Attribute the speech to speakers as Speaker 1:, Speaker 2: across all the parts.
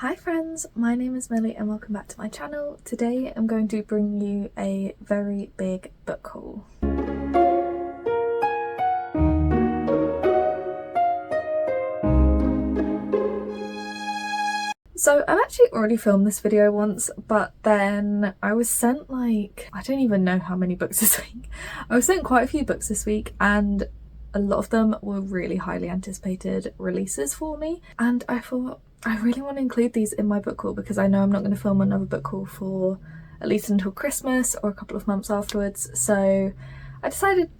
Speaker 1: Hi friends, my name is Millie and welcome back to my channel. Today I'm going to bring you a very big book haul. So I've actually already filmed this video once, but then I was sent I don't even know how many books this week. I was sent quite a few books this week and a lot of them were really highly anticipated releases for me, and I thought I really want to include these in my book haul because I know I'm not going to film another book haul for at least until Christmas or a couple of months afterwards, so I decided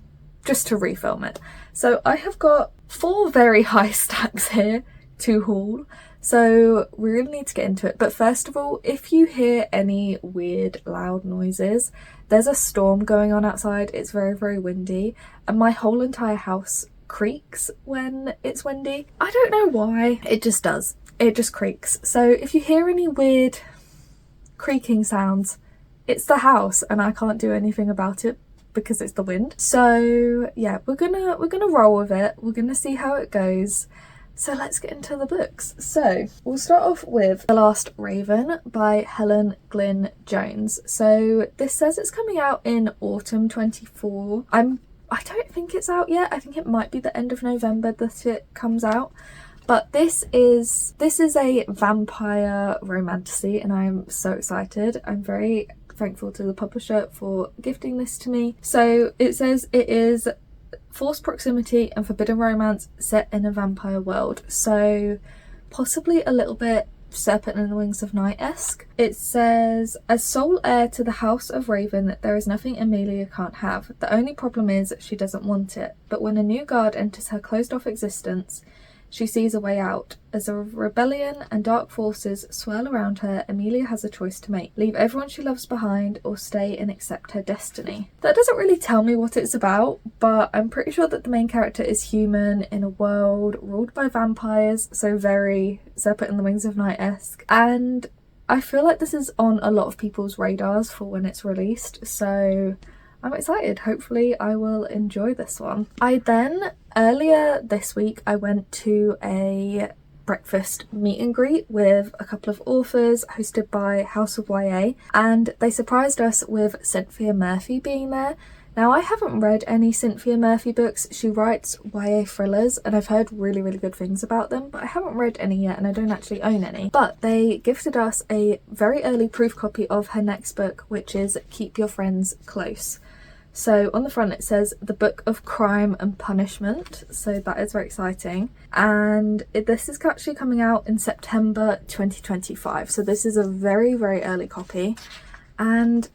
Speaker 1: just to refilm it. So I have got 4 very high stacks here to haul, so we really need to get into it. But first of all, if you hear any weird loud noises, there's a storm going on outside. It's very, very windy and my whole entire house creaks when it's windy. I don't know why, it just does. It just creaks. So if you hear any weird creaking sounds, it's the house and I can't do anything about it because it's the wind. So yeah, we're gonna roll with it. We're gonna see how it goes. So let's get into the books. So we'll start off with The Last Raven by Helen Glynn Jones. So this says it's coming out in autumn 24. I don't think it's out yet. I think it might be the end of November that it comes out. But this is a vampire romantasy and I'm so excited. I'm very thankful to the publisher for gifting this to me. So it says it is forced proximity and forbidden romance set in a vampire world. So possibly a little bit Serpent and the Wings of Night-esque. It says, as sole heir to the House of Raven, there is nothing Amelia can't have. The only problem is she doesn't want it. But when a new guard enters her closed-off existence, she sees a way out. As a rebellion and dark forces swirl around her, Amelia has a choice to make. Leave everyone she loves behind or stay and accept her destiny. That doesn't really tell me what it's about, but I'm pretty sure that the main character is human in a world ruled by vampires, so very Serpent and the Wings of Night-esque. And I feel like this is on a lot of people's radars for when it's released, so I'm excited. Hopefully I will enjoy this one. Earlier this week, I went to a breakfast meet and greet with a couple of authors hosted by House of YA, and they surprised us with Cynthia Murphy being there. Now, I haven't read any Cynthia Murphy books. She writes YA thrillers and I've heard really, really good things about them, but I haven't read any yet and I don't actually own any. But they gifted us a very early proof copy of her next book, which is Keep Your Friends Close. So on the front it says The Book of Crime and Punishment, so that is very exciting. And this is actually coming out in September 2025, so this is a very, very early copy. And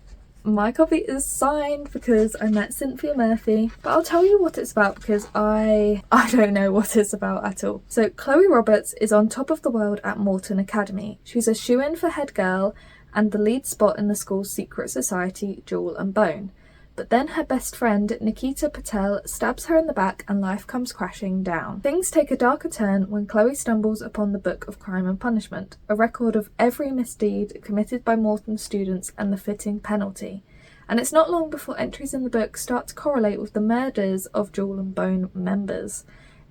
Speaker 1: my copy is signed because I met Cynthia Murphy, but I'll tell you what it's about because I don't know what it's about at all. So Chloe Roberts is on top of the world at Morton Academy. She's a shoo-in for head girl and the lead spot in the school's secret society, Jewel and Bone. But then her best friend, Nikita Patel, stabs her in the back and life comes crashing down. Things take a darker turn when Chloe stumbles upon the Book of Crime and Punishment, a record of every misdeed committed by Morton students and the fitting penalty. And it's not long before entries in the book start to correlate with the murders of Jewel and Bone members.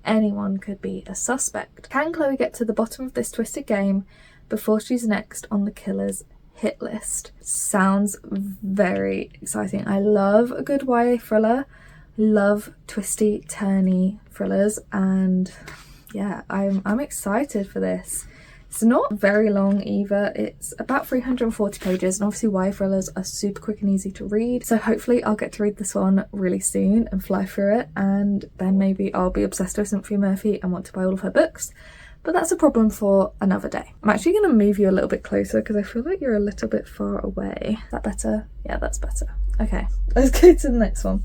Speaker 1: Anyone could be a suspect. Can Chloe get to the bottom of this twisted game before she's next on the killer's hit list? Sounds very exciting. I love a good YA thriller, love twisty turny thrillers, and yeah, I'm excited for this. It's not very long either. It's about 340 pages and obviously YA thrillers are super quick and easy to read, so hopefully I'll get to read this one really soon and fly through it, and then maybe I'll be obsessed with Cynthia Murphy and want to buy all of her books. But that's a problem for another day. I'm actually going to move you a little bit closer because I feel like you're a little bit far away. Is that better? Yeah, that's better. Okay, let's go to the next one.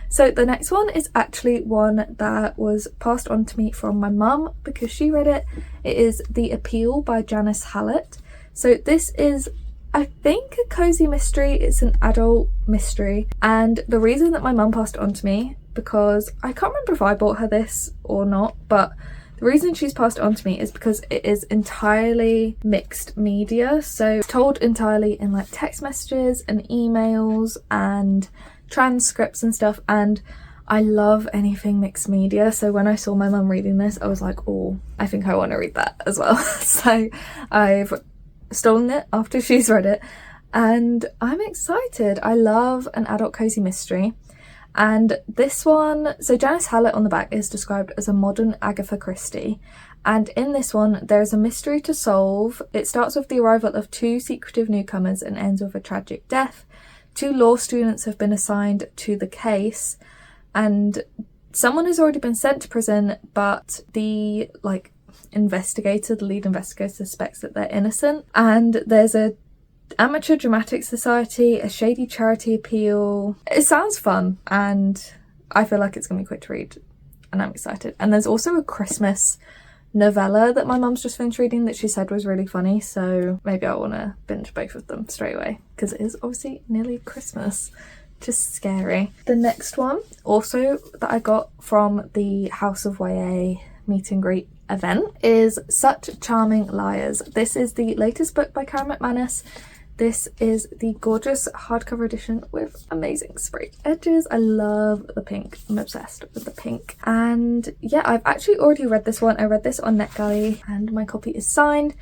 Speaker 1: So the next one is actually one that was passed on to me from my mum because she read it. It is The Appeal by Janice Hallett. So this is, I think, a cozy mystery. It's an adult mystery. And the reason that my mum passed it on to me, because I can't remember if I bought her this or not, but the reason she's passed it on to me is because it is entirely mixed media, so it's told entirely in like text messages and emails and transcripts and stuff, and I love anything mixed media, so when I saw my mum reading this, I was like, oh, I think I want to read that as well. So I've stolen it after she's read it, and I'm excited. I love an adult cozy mystery. And this one, so Janice Hallett on the back is described as a modern Agatha Christie. And in this one, there is a mystery to solve. It starts with the arrival of 2 secretive newcomers and ends with a tragic death. 2 law students have been assigned to the case, and someone has already been sent to prison, but the lead investigator suspects that they're innocent. And there's a amateur dramatic society, a shady charity appeal. It sounds fun, and I feel like it's gonna be quick to read, and I'm excited. And there's also a Christmas novella that my mum's just finished reading that she said was really funny, so maybe I want to binge both of them straight away because it is obviously nearly Christmas. Just scary. The next one, also that I got from the House of YA meet and greet event, is Such Charming Liars. This is the latest book by Karen McManus. This is the gorgeous hardcover edition with amazing sprayed edges. I love the pink. I'm obsessed with the pink. And yeah, I've actually already read this one. I read this on NetGalley and my copy is signed.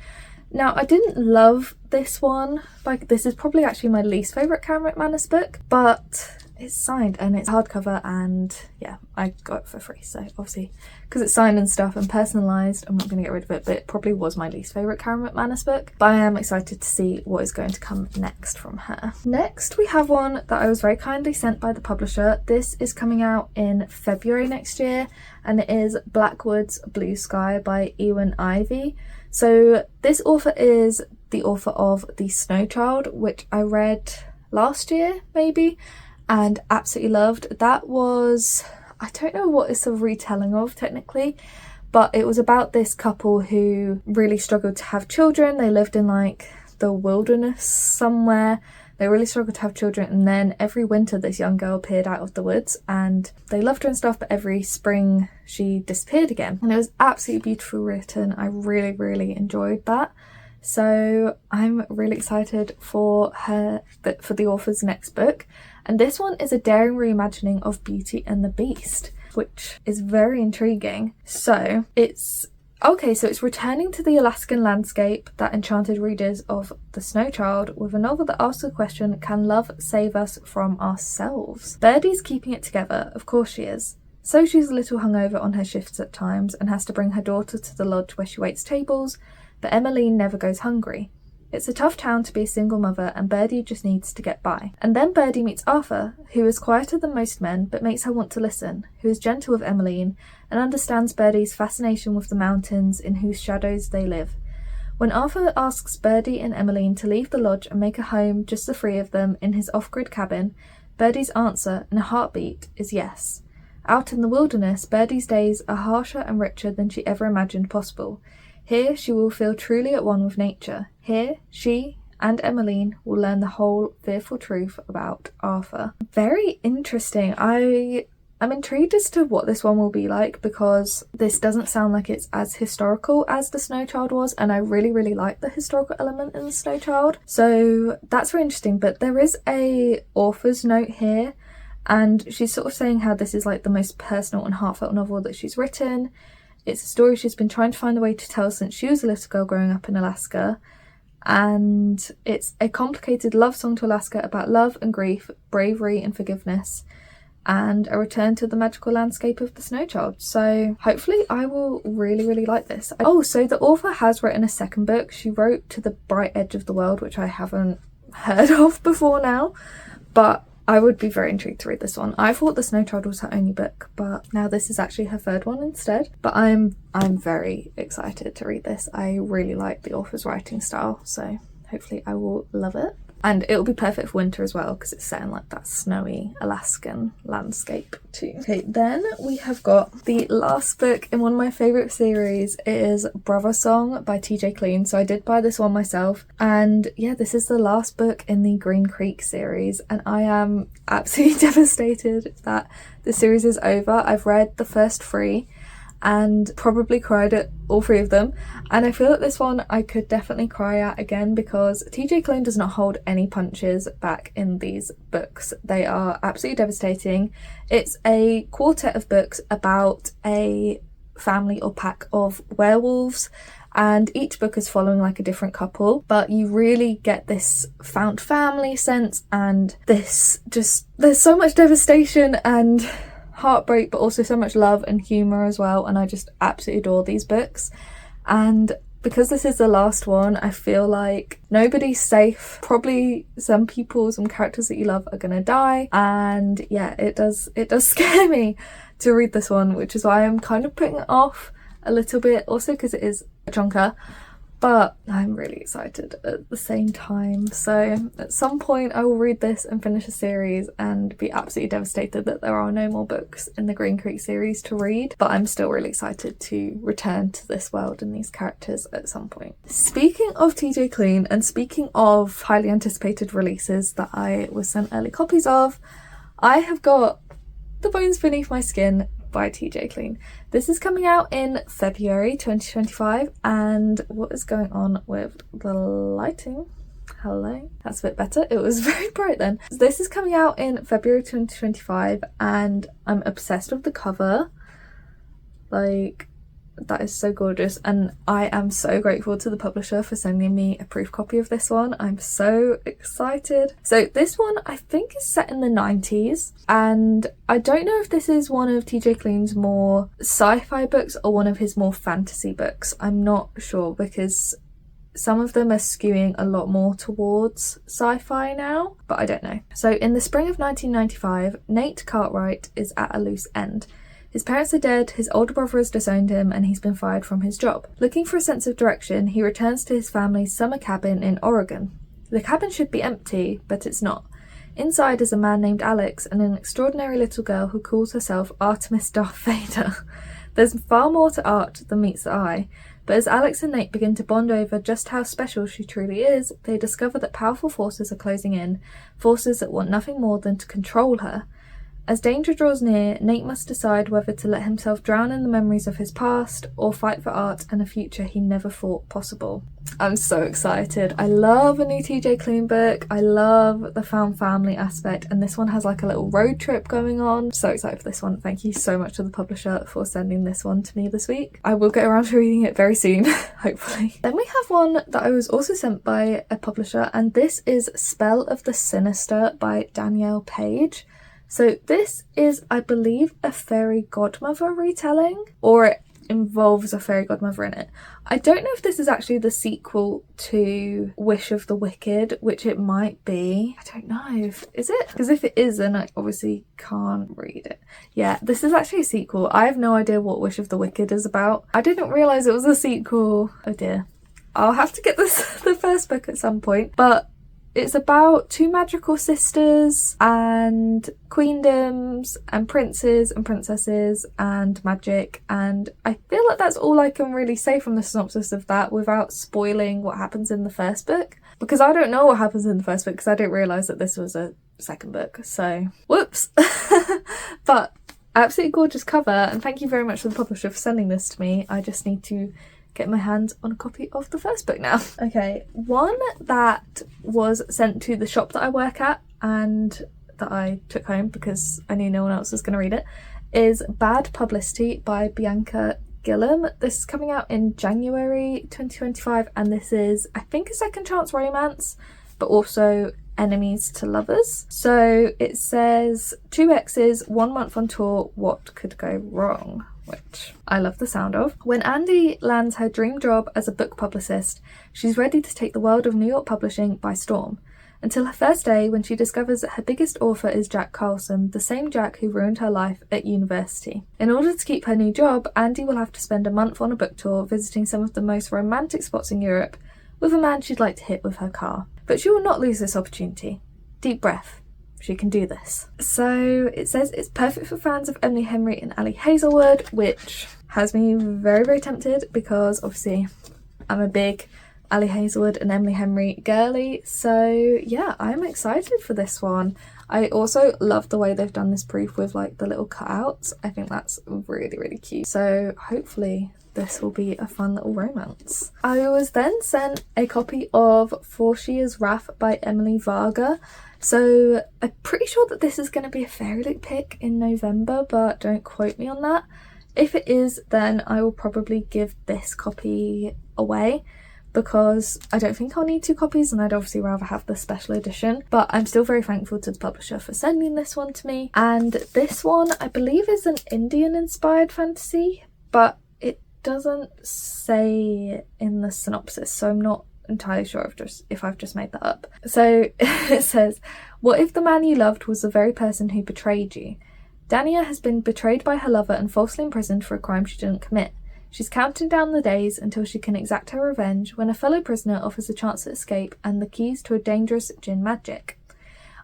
Speaker 1: Now, I didn't love this one. Like, this is probably actually my least favourite Karen McManus book, but it's signed and it's hardcover, and yeah, I got it for free. So obviously, because it's signed and stuff and personalised, I'm not going to get rid of it, but it probably was my least favourite Karen McManus book. But I am excited to see what is going to come next from her. Next, we have one that I was very kindly sent by the publisher. This is coming out in February next year, and it is Blackwood's Blue Sky by Ewan Ivey. So this author is the author of The Snow Child, which I read last year, maybe, and absolutely loved. That was, I don't know what it's a retelling of technically, but it was about this couple who really struggled to have children. They lived in like the wilderness somewhere. They really struggled to have children, and then every winter this young girl appeared out of the woods and they loved her and stuff, but every spring she disappeared again. And it was absolutely beautifully written. I really, really enjoyed that. So I'm really excited for the author's next book. And this one is a daring reimagining of Beauty and the Beast, which is very intriguing. So it's returning to the Alaskan landscape that enchanted readers of The Snow Child with a novel that asks the question, can love save us from ourselves? Birdie's keeping it together, of course she is. So she's a little hungover on her shifts at times and has to bring her daughter to the lodge where she waits tables, but Emmeline never goes hungry. It's a tough town to be a single mother, and Birdie just needs to get by. And then Birdie meets Arthur, who is quieter than most men but makes her want to listen, who is gentle with Emmeline and understands Birdie's fascination with the mountains in whose shadows they live. When Arthur asks Birdie and Emmeline to leave the lodge and make a home just the 3 of them in his off-grid cabin, Birdie's answer, in a heartbeat, is yes. Out in the wilderness, Birdie's days are harsher and richer than she ever imagined possible. Here she will feel truly at one with nature. Here she and Emmeline will learn the whole fearful truth about Arthur. Very interesting. I'm intrigued as to what this one will be like, because this doesn't sound like it's as historical as The Snow Child was, and I really, really like the historical element in The Snow Child. So that's very interesting, but there is a author's note here, and she's sort of saying how this is like the most personal and heartfelt novel that she's written. It's a story she's been trying to find a way to tell since she was a little girl growing up in Alaska. And it's a complicated love song to Alaska about love and grief, bravery and forgiveness, and a return to the magical landscape of the Snow Child. So hopefully I will really, really like this. Oh, so the author has written a second book. She wrote To the Bright Edge of the World, which I haven't heard of before now, but I would be very intrigued to read this one. I thought The Snow Child was her only book, but now this is actually her third one instead. But I'm very excited to read this. I really like the author's writing style, so hopefully I will love it. And it'll be perfect for winter as well, because it's set in like that snowy Alaskan landscape too. Okay, then we have got the last book in one of my favourite series. It is Brothersong by TJ Klune. So I did buy this one myself. And yeah, this is the last book in the Green Creek series. And I am absolutely devastated that the series is over. I've read the first 3 and probably cried at all 3 of them, and I feel that this one I could definitely cry at again because TJ Klune does not hold any punches back in these books. They are absolutely devastating. It's a quartet of books about a family or pack of werewolves, and each book is following like a different couple, but you really get this found family sense, and there's so much devastation and heartbreak, but also so much love and humour as well, and I just absolutely adore these books. And because this is the last one, I feel like nobody's safe. Probably some characters that you love are gonna die, and yeah, it does scare me to read this one, which is why I'm kind of putting it off a little bit, also because it is a chunker, but I'm really excited at the same time. So at some point I will read this and finish a series and be absolutely devastated that there are no more books in the Green Creek series to read, but I'm still really excited to return to this world and these characters at some point. Speaking of TJ Klune, and speaking of highly anticipated releases that I was sent early copies of, I have got The Bones Beneath My Skin by TJ Klune. This is coming out in February 2025, and what is going on with the lighting? Hello, that's a bit better. It was very bright then. This is coming out in February 2025, and I'm obsessed with the cover. Like, that is so gorgeous, and I am so grateful to the publisher for sending me a proof copy of this one. I'm so excited. So this one I think is set in the 90s, and I don't know if this is one of TJ Klune's more sci-fi books or one of his more fantasy books. I'm not sure, because some of them are skewing a lot more towards sci-fi now, but I don't know. So in the spring of 1995, Nate Cartwright is at a loose end. His parents are dead, his older brother has disowned him, and he's been fired from his job. Looking for a sense of direction, he returns to his family's summer cabin in Oregon. The cabin should be empty, but it's not. Inside is a man named Alex and an extraordinary little girl who calls herself Artemis Darth Vader. There's far more to art than meets the eye, but as Alex and Nate begin to bond over just how special she truly is, they discover that powerful forces are closing in, forces that want nothing more than to control her. As danger draws near, Nate must decide whether to let himself drown in the memories of his past or fight for art and a future he never thought possible. I'm so excited. I love a new TJ Klune book. I love the found family aspect, and this one has like a little road trip going on. So excited for this one. Thank you so much to the publisher for sending this one to me this week. I will get around to reading it very soon, hopefully. Then we have one that I was also sent by a publisher, and this is Spell of the Sinister by Danielle Page. So this is, I believe, a fairy godmother retelling, or it involves a fairy godmother in it. I don't know if this is actually the sequel to Wish of the Wicked, which it might be. I don't know. Is it? Because if it is, then I obviously can't read it. Yeah, this is actually a sequel. I have no idea what Wish of the Wicked is about. I didn't realise it was a sequel. Oh dear. I'll have to get the first book at some point, but it's about 2 magical sisters and queendoms and princes and princesses and magic, and I feel like that's all I can really say from the synopsis of that without spoiling what happens in the first book, because I don't know what happens in the first book because I didn't realise that this was a second book, so whoops. But absolutely gorgeous cover, and thank you very much to the publisher for sending this to me. I just need to get my hands on a copy of the first book now. Okay, one that was sent to the shop that I work at and that I took home because I knew no one else was going to read it is Bad Publicity by Bianca Gillam. This is coming out in January 2025, and this is, I think, a second chance romance, but also enemies to lovers. So it says 2 exes, 1 month on tour, what could go wrong? Which I love the sound of. When Andy lands her dream job as a book publicist, she's ready to take the world of New York publishing by storm. Until her first day, when she discovers that her biggest author is Jack Carlson, the same Jack who ruined her life at university. In order to keep her new job, Andy will have to spend a month on a book tour visiting some of the most romantic spots in Europe with a man she'd like to hit with her car. But she will not lose this opportunity. Deep breath. She can do this. So it says it's perfect for fans of Emily Henry and Ali Hazelwood, which has me very, very tempted because obviously I'm a big Ali Hazelwood and Emily Henry girly. So yeah, I'm excited for this one. I also love the way they've done this proof with like the little cutouts. I think that's really, really cute. So hopefully this will be a fun little romance. I was then sent a copy of Forsheer's Wrath by Emily Varga. So I'm pretty sure that this is going to be a fairy book pick in November, but don't quote me on that. If it is, then I will probably give this copy away, because I don't think I'll need 2 copies and I'd obviously rather have the special edition. But I'm still very thankful to the publisher for sending this one to me. And this one I believe is an Indian inspired fantasy, but it doesn't say in the synopsis, so I'm not entirely sure if I've just made that up. So it says, what if the man you loved was the very person who betrayed you? Dania has been betrayed by her lover and falsely imprisoned for a crime she didn't commit. She's counting down the days until she can exact her revenge when a fellow prisoner offers a chance to escape and the keys to a dangerous jinn magic.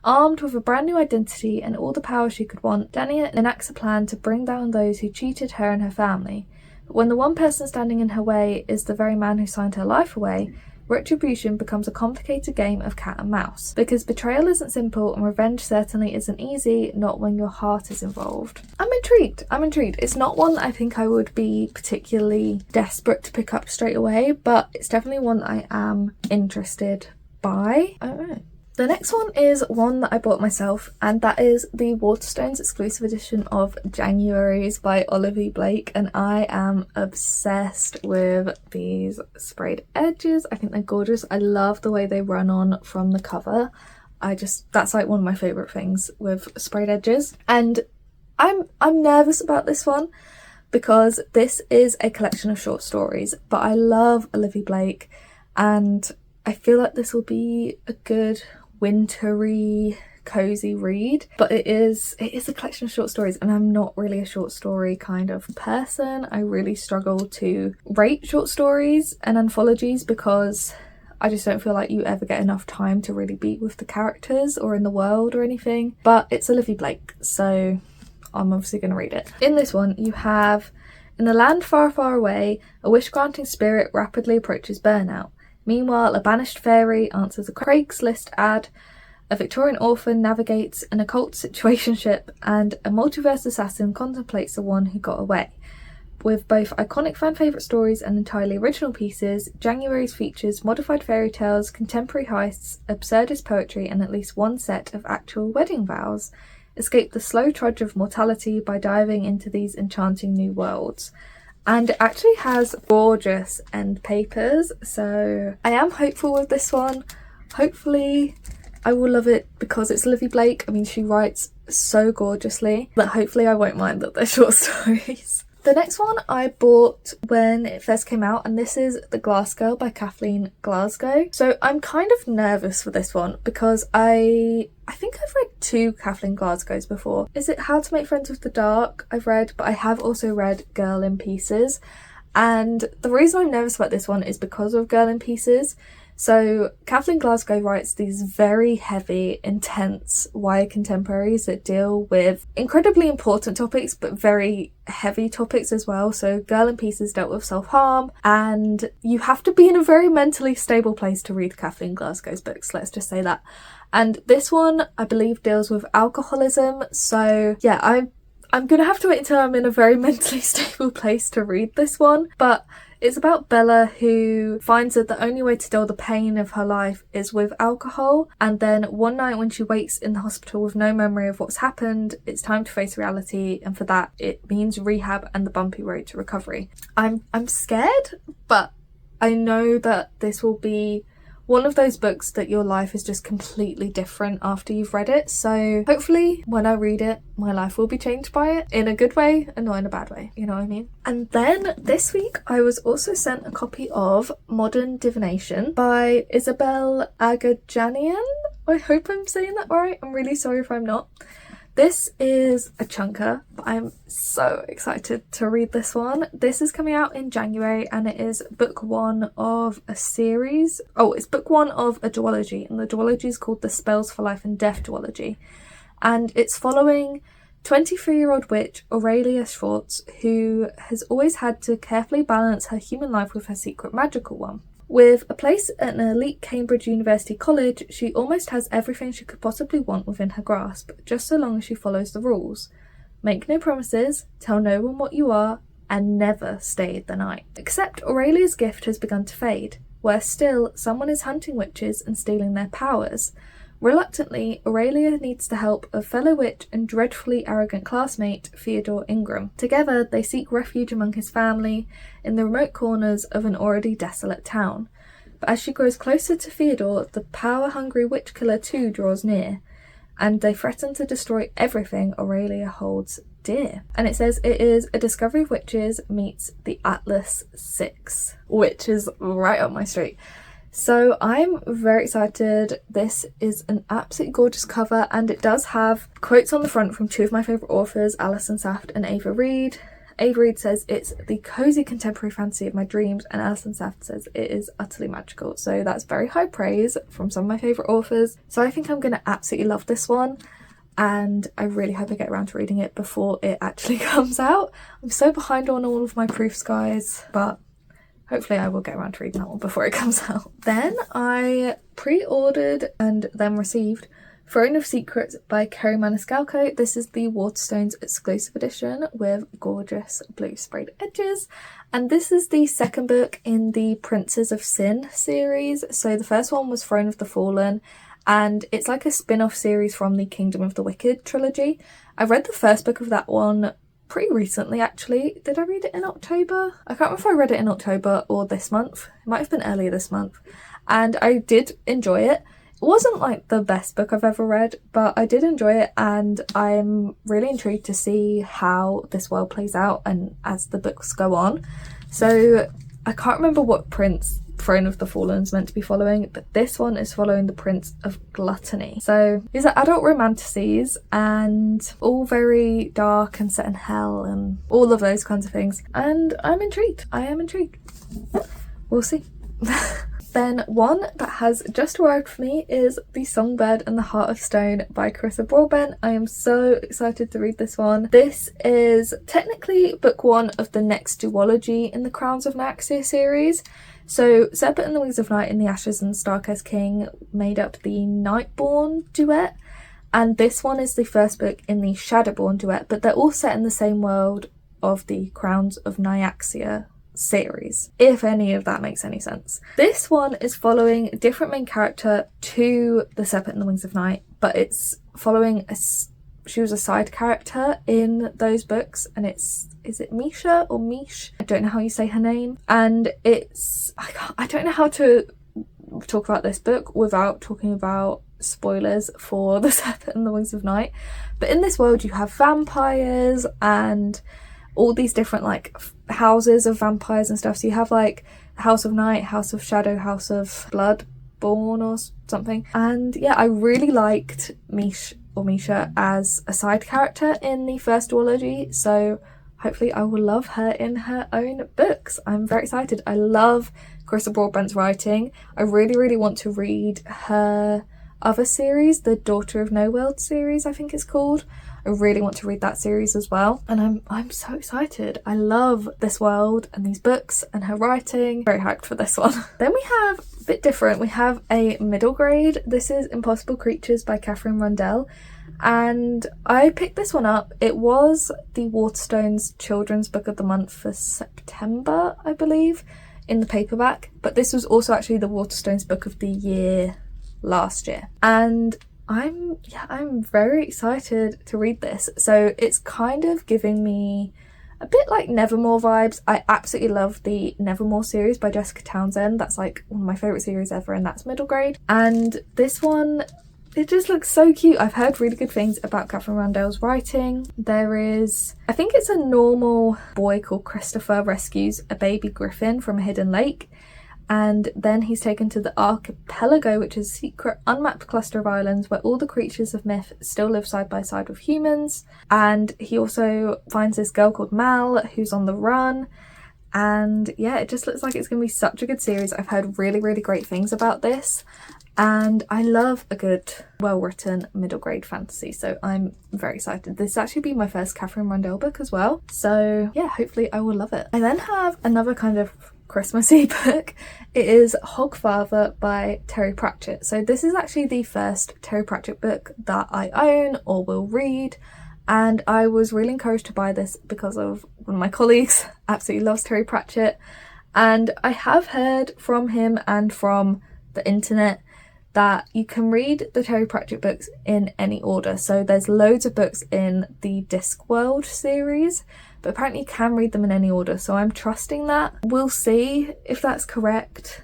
Speaker 1: Armed with a brand new identity and all the power she could want, Dania enacts a plan to bring down those who cheated her and her family. But when the one person standing in her way is the very man who signed her life away, retribution becomes a complicated game of cat and mouse. Because betrayal isn't simple and revenge certainly isn't easy, not when your heart is involved. I'm intrigued. It's not one that I think I would be particularly desperate to pick up straight away, but it's definitely one I am interested by. I don't know. The next one is one that I bought myself, and that is the Waterstones exclusive edition of Januaries by Olivia Blake, and I am obsessed with these sprayed edges. I think they're gorgeous. I love the way they run on from the cover. That's like one of my favourite things with sprayed edges. And I'm nervous about this one because this is a collection of short stories, but I love Olivia Blake and I feel like this will be a good wintry cozy read. But it is a collection of short stories, and I'm not really a short story kind of person. I really struggle to rate short stories and anthologies because I just don't feel like you ever get enough time to really be with the characters or in the world or anything. But it's Olivia Blake, so I'm obviously going to read it. In this one you have, in a land far, far away, a wish-granting spirit rapidly approaches burnout. Meanwhile, a banished fairy answers a Craigslist ad, a Victorian orphan navigates an occult situationship, and a multiverse assassin contemplates the one who got away. With both iconic fan favourite stories and entirely original pieces, Januaries features modified fairy tales, contemporary heists, absurdist poetry, and at least one set of actual wedding vows. Escape the slow trudge of mortality by diving into these enchanting new worlds. And it actually has gorgeous end papers, so I am hopeful with this one. Hopefully I will love it because it's Olivia Blake. I mean, she writes so gorgeously that hopefully I won't mind that they're short stories. The next one I bought when it first came out, and this is The Glass Girl by Kathleen Glasgow. So I'm kind of nervous for this one because I think I've read 2 Kathleen Glasgow's before. Is it How to Make Friends with the Dark I've read, but I have also read Girl in Pieces. And the reason I'm nervous about this one is because of Girl in Pieces. So Kathleen Glasgow writes these very heavy, intense YA contemporaries that deal with incredibly important topics but very heavy topics as well. So Girl in Pieces dealt with self-harm, and you have to be in a very mentally stable place to read Kathleen Glasgow's books, let's just say that. And this one I believe deals with alcoholism, so yeah, I'm gonna have to wait until I'm in a very mentally stable place to read this one. But it's about Bella, who finds that the only way to dull the pain of her life is with alcohol, and then one night when she wakes in the hospital with no memory of what's happened, it's time to face reality, and for that it means rehab and the bumpy road to recovery. I'm scared, but I know that this will be one of those books that your life is just completely different after you've read it. So hopefully when I read it, my life will be changed by it in a good way and not in a bad way, you know what I mean? And then this week I was also sent a copy of Modern Divination by Isabel Agajanian. I hope I'm saying that right. I'm really sorry if I'm not. This is a chunker, but I'm so excited to read this one. This is coming out in January and it is book 1 of a series. Oh, it's book 1 of a duology, and the duology is called the Spells for Life and Death duology. And it's following 23-year-old witch Aurelia Schwartz, who has always had to carefully balance her human life with her secret magical one. With a place at an elite Cambridge University college, she almost has everything she could possibly want within her grasp, just so long as she follows the rules. Make no promises, tell no one what you are, and never stayed the night. Except Aurelia's gift has begun to fade, where still someone is hunting witches and stealing their powers. Reluctantly, Aurelia needs the help of fellow witch and dreadfully arrogant classmate Theodore Ingram. Together, they seek refuge among his family in the remote corners of an already desolate town. But as she grows closer to Theodore, the power-hungry witch killer too draws near, and they threaten to destroy everything Aurelia holds dear. And it says it is A Discovery of Witches meets the Atlas 6, which is right up my street. So I'm very excited. This is an absolutely gorgeous cover, and it does have quotes on the front from two of my favourite authors, Alison Saft and Ava Reid. Ava Reid says it's the cosy contemporary fantasy of my dreams, and Alison Saft says it is utterly magical. So that's very high praise from some of my favourite authors. So I think I'm going to absolutely love this one, and I really hope I get around to reading it before it actually comes out. I'm so behind on all of my proofs, guys, but hopefully I will get around to reading that one before it comes out. Then I pre-ordered and then received Throne of Secrets by Kerry Maniscalco. This is the Waterstones exclusive edition with gorgeous blue sprayed edges. And this is the second book in the Princes of Sin series. So the first one was Throne of the Fallen, and it's like a spin-off series from the Kingdom of the Wicked trilogy. I read the first book of that one pretty recently, actually. Did I read it in October? I can't remember if I read it in October or this month. It might have been earlier this month. And I did enjoy it. It wasn't like the best book I've ever read, but I did enjoy it, and I'm really intrigued to see how this world plays out and as the books go on. So I can't remember what prince Throne of the Fallen is meant to be following, but this one is following the Prince of Gluttony. So these are adult romanticises and all very dark and set in hell and all of those kinds of things. And I'm intrigued. I am intrigued. We'll see. Then one that has just arrived for me is The Songbird and the Heart of Stone by Carissa Broadbent. I am so excited to read this one. This is technically book one of the next duology in the Crowns of Nyaxia series. So Serpent and the Wings of Night and the Ashes and Starcast King made up the Nightborn duet, and this one is the first book in the Shadowborn duet, but they're all set in the same world of the Crowns of Nyaxia series, if any of that makes any sense. This one is following a different main character to the Serpent and the Wings of Night, but it's following she was a side character in those books, and is it Misha or Mish? I don't know how you say her name. And I don't know how to talk about this book without talking about spoilers for the Serpent and the Wings of Night. But in this world you have vampires and all these different like houses of vampires and stuff. So you have like House of Night, House of Shadow, House of Bloodborne or something. And yeah, I really liked Mish or Misha as a side character in the first duology, so hopefully I will love her in her own books. I'm very excited. I love Carissa Broadbent's writing. I really want to read her other series, the Daughter of No World series, I think it's called. I really want to read that series as well, and I'm so excited. I love this world and these books and her writing. Very hyped for this one. Then we have a bit different. We have a middle grade. This is Impossible Creatures by Catherine Rundell, and I picked this one up. It was the Waterstones Children's Book of the Month for September, I believe, in the paperback, but this was also actually the Waterstones Book of the Year last year, and I'm very excited to read this. So it's kind of giving me a bit like Nevermore vibes. I absolutely love the Nevermore series by Jessica Townsend. That's like one of my favourite series ever, and that's middle grade. And this one, it just looks so cute. I've heard really good things about Catherine Rundell's writing. There is, I think it's a normal boy called Christopher rescues a baby griffin from a hidden lake, and then he's taken to the archipelago, which is a secret unmapped cluster of islands where all the creatures of myth still live side by side with humans. And he also finds this girl called Mal who's on the run. And yeah, it just looks like it's going to be such a good series. I've heard really great things about this, and I love a good, well-written middle grade fantasy, so I'm very excited. This will actually be my first Catherine Rundell book as well, so yeah, hopefully I will love it. I then have another kind of Christmassy book. It is Hogfather by Terry Pratchett. So this is actually the first Terry Pratchett book that I own or will read, and I was really encouraged to buy this because of one of my colleagues, absolutely loves Terry Pratchett, and I have heard from him and from the internet that you can read the Terry Pratchett books in any order. So there's loads of books in the Discworld series, but apparently you can read them in any order, so I'm trusting that. We'll see if that's correct.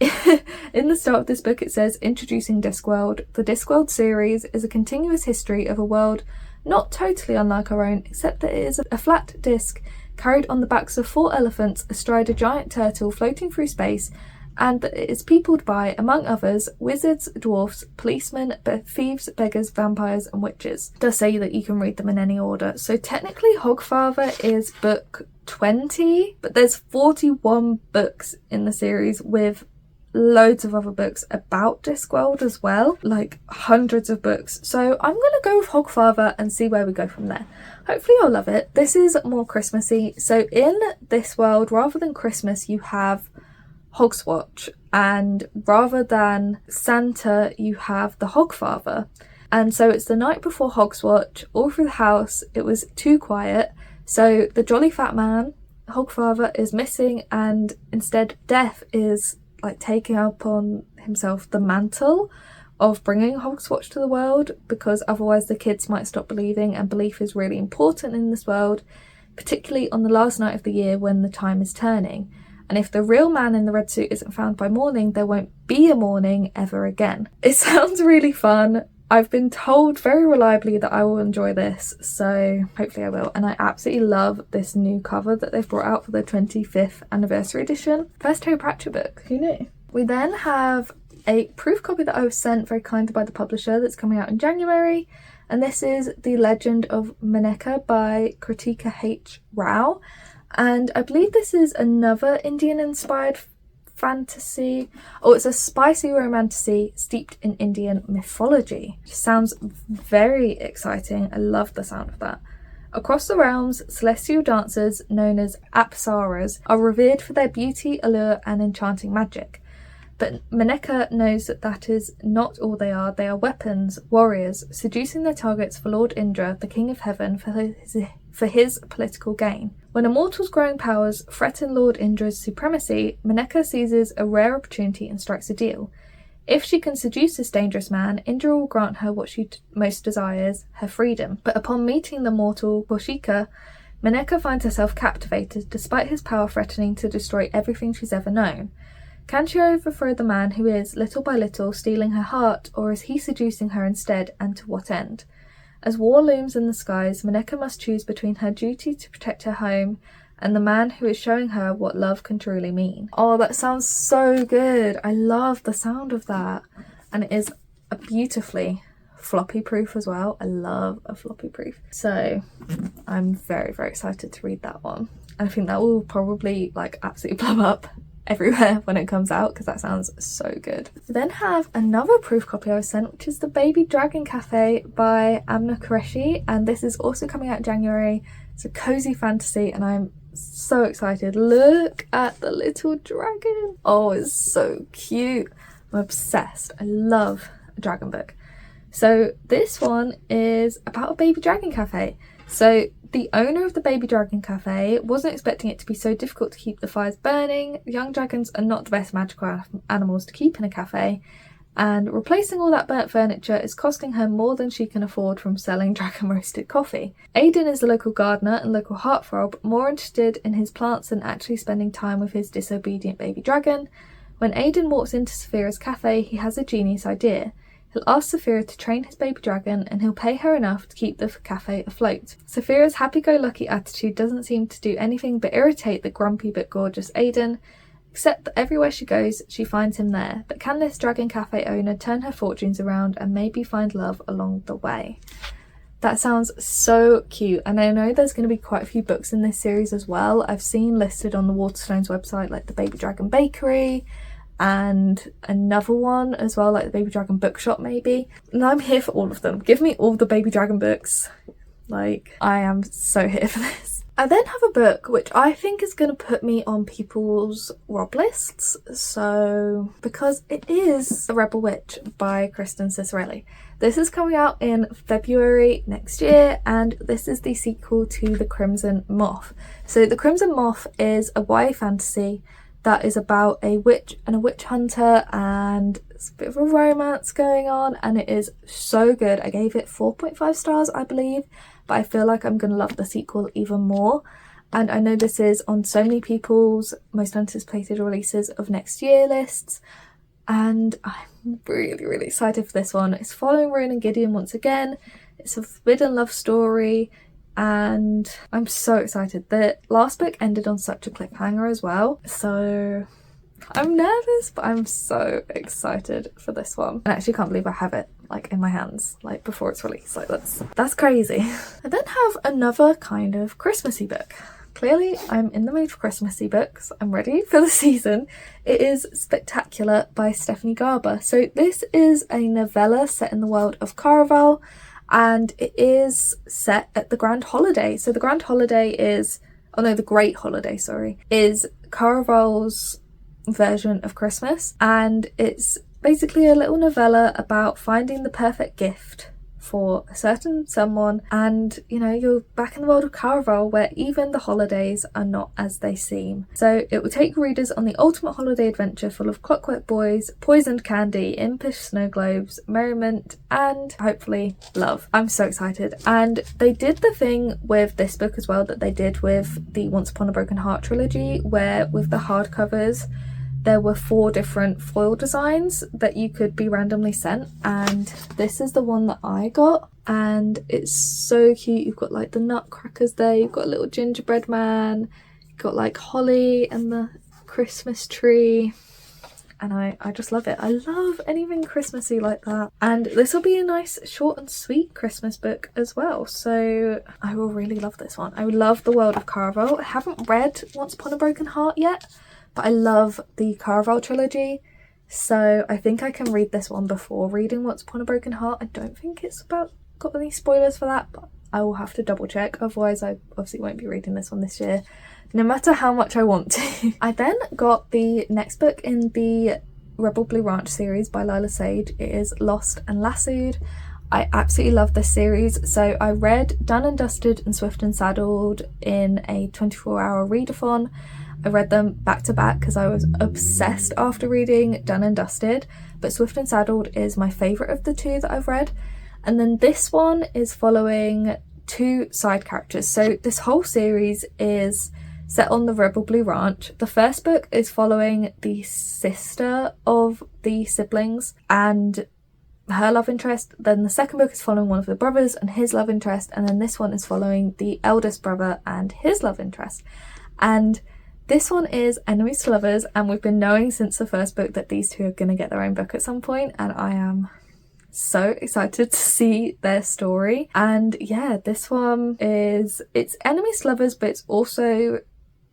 Speaker 1: In the start of this book it says, introducing Discworld. The Discworld series is a continuous history of a world not totally unlike our own, except that it is a flat disc carried on the backs of 4 elephants astride a giant turtle floating through space, and that it is peopled by, among others, wizards, dwarfs, policemen, thieves, beggars, vampires and witches. It does say that you can read them in any order. So technically Hogfather is book 20, but there's 41 books in the series with loads of other books about Discworld as well, like hundreds of books. So I'm gonna go with Hogfather and see where we go from there. Hopefully I'll love it. This is more Christmassy. So in this world, rather than Christmas, you have Hogswatch, and rather than Santa you have the Hogfather. And so it's the night before Hogswatch. All through the house it was too quiet, so the jolly fat man, Hogfather, is missing, and instead Death is like taking upon himself the mantle of bringing Hogswatch to the world, because otherwise the kids might stop believing, and belief is really important in this world, particularly on the last night of the year when the time is turning. And if the real man in the red suit isn't found by morning, there won't be a morning ever again. It sounds really fun. I've been told very reliably that I will enjoy this, so hopefully I will. And I absolutely love this new cover that they've brought out for the 25th anniversary edition. First Terry Pratchett book, who knew? We then have a proof copy that I was sent very kindly by the publisher that's coming out in January. And this is The Legend of Menaka by Kritika H. Rao. And I believe this is another Indian-inspired fantasy. Oh, it's a spicy romantasy steeped in Indian mythology. Sounds very exciting. I love the sound of that. Across the realms, celestial dancers known as apsaras are revered for their beauty, allure and enchanting magic. But Menaka knows that that is not all they are. They are weapons, warriors, seducing their targets for Lord Indra, the King of Heaven, for his political gain. When a mortal's growing powers threaten Lord Indra's supremacy, Menaka seizes a rare opportunity and strikes a deal. If she can seduce this dangerous man, Indra will grant her what she most desires, her freedom. But upon meeting the mortal Kaushika, Menaka finds herself captivated, despite his power threatening to destroy everything she's ever known. Can she overthrow the man who is, little by little, stealing her heart, or is he seducing her instead, and to what end? As war looms in the skies, Menaka must choose between her duty to protect her home and the man who is showing her what love can truly mean. Oh, that sounds so good. I love the sound of that. And it is a beautifully floppy proof as well. I love a floppy proof. So I'm very, very excited to read that one. I think that will probably like absolutely blow up everywhere when it comes out, because that sounds so good. We then have another proof copy I was sent, which is The Baby Dragon Cafe by Amna Qureshi, and this is also coming out in January. It's a cozy fantasy and I'm so excited. Look at the little dragon. Oh, it's so cute. I'm obsessed. I love a dragon book. So this one is about a baby dragon cafe. So the owner of the Baby Dragon Cafe wasn't expecting it to be so difficult to keep the fires burning. Young dragons are not the best magical animals to keep in a cafe, and replacing all that burnt furniture is costing her more than she can afford from selling dragon roasted coffee. Aidan is the local gardener and local heartthrob, more interested in his plants than actually spending time with his disobedient baby dragon. When Aidan walks into Saphira's cafe, he has a genius idea. He'll ask Saphira to train his baby dragon, and he'll pay her enough to keep the cafe afloat. Saphira's happy-go-lucky attitude doesn't seem to do anything but irritate the grumpy but gorgeous Aidan, except that everywhere she goes, she finds him there. But can this dragon cafe owner turn her fortunes around and maybe find love along the way? That sounds so cute, and I know there's going to be quite a few books in this series as well. I've seen listed on the Waterstones website like the Baby Dragon Bakery, and another one as well, like the Baby Dragon Bookshop maybe. And I'm here for all of them. Give me all the Baby Dragon books. Like, I am so here for this. I then have a book which I think is going to put me on people's rob lists, so because it is The Rebel Witch by Kristen Cicerelli. This is coming out in February next year, and this is the sequel to The Crimson Moth. So The Crimson Moth is a YA fantasy that is about a witch and a witch hunter, and it's a bit of a romance going on, and it is so good. I gave it 4.5 stars, I believe, but I feel like I'm going to love the sequel even more. And I know this is on so many people's most anticipated releases of next year lists, and I'm really excited for this one. It's following Rowan and Gideon once again. It's a forbidden love story, and I'm so excited. The last book ended on such a cliffhanger as well, so I'm nervous, but I'm so excited for this one. I actually can't believe I have it like in my hands, like before it's released. Like that's crazy. I then have another kind of Christmassy book. Clearly I'm in the mood for Christmassy books. I'm ready for the season. It is Spectacular by Stephanie Garber. So this is a novella set in the world of Caraval, and it is set at the Grand Holiday. So the Grand Holiday is, oh no, the Great Holiday, sorry, is Caraval's version of Christmas, and it's basically a little novella about finding the perfect gift for a certain someone, and you know, you're back in the world of Caraval where even the holidays are not as they seem. So it will take readers on the ultimate holiday adventure full of clockwork boys, poisoned candy, impish snow globes, merriment, and hopefully love. I'm so excited. And they did the thing with this book as well that they did with the Once Upon a Broken Heart trilogy, where with the hardcovers there were 4 different foil designs that you could be randomly sent, and this is the one that I got, and it's so cute. You've got like the nutcrackers there, you've got a little gingerbread man, you've got like holly and the Christmas tree, and I just love it. I love anything Christmassy like that, and this will be a nice short and sweet Christmas book as well, so I will really love this one. I love the world of Caraval. I haven't read Once Upon a Broken Heart yet, but I love the Caraval trilogy, so I think I can read this one before reading Once Upon a Broken Heart. I don't think it's got any spoilers for that, but I will have to double check, otherwise I obviously won't be reading this one this year, no matter how much I want to. I then got the next book in the Rebel Blue Ranch series by Lila Sage. It is lass'd and lass'd. I absolutely love this series. So I read Done and Dusted and Swift and Saddled in a 24-hour readathon. I read them back to back because I was obsessed after reading Done and Dusted, but Swift and Saddled is my favourite of the 2 that I've read. And then this one is following 2 side characters. So this whole series is set on the Rebel Blue Ranch. The first book is following the sister of the siblings and her love interest. Then the second book is following one of the brothers and his love interest. And then this one is following the eldest brother and his love interest. And this one is enemies to lovers, and we've been knowing since the first book that these 2 are going to get their own book at some point, and I am so excited to see their story. And yeah, this one it's enemies to lovers, but it's also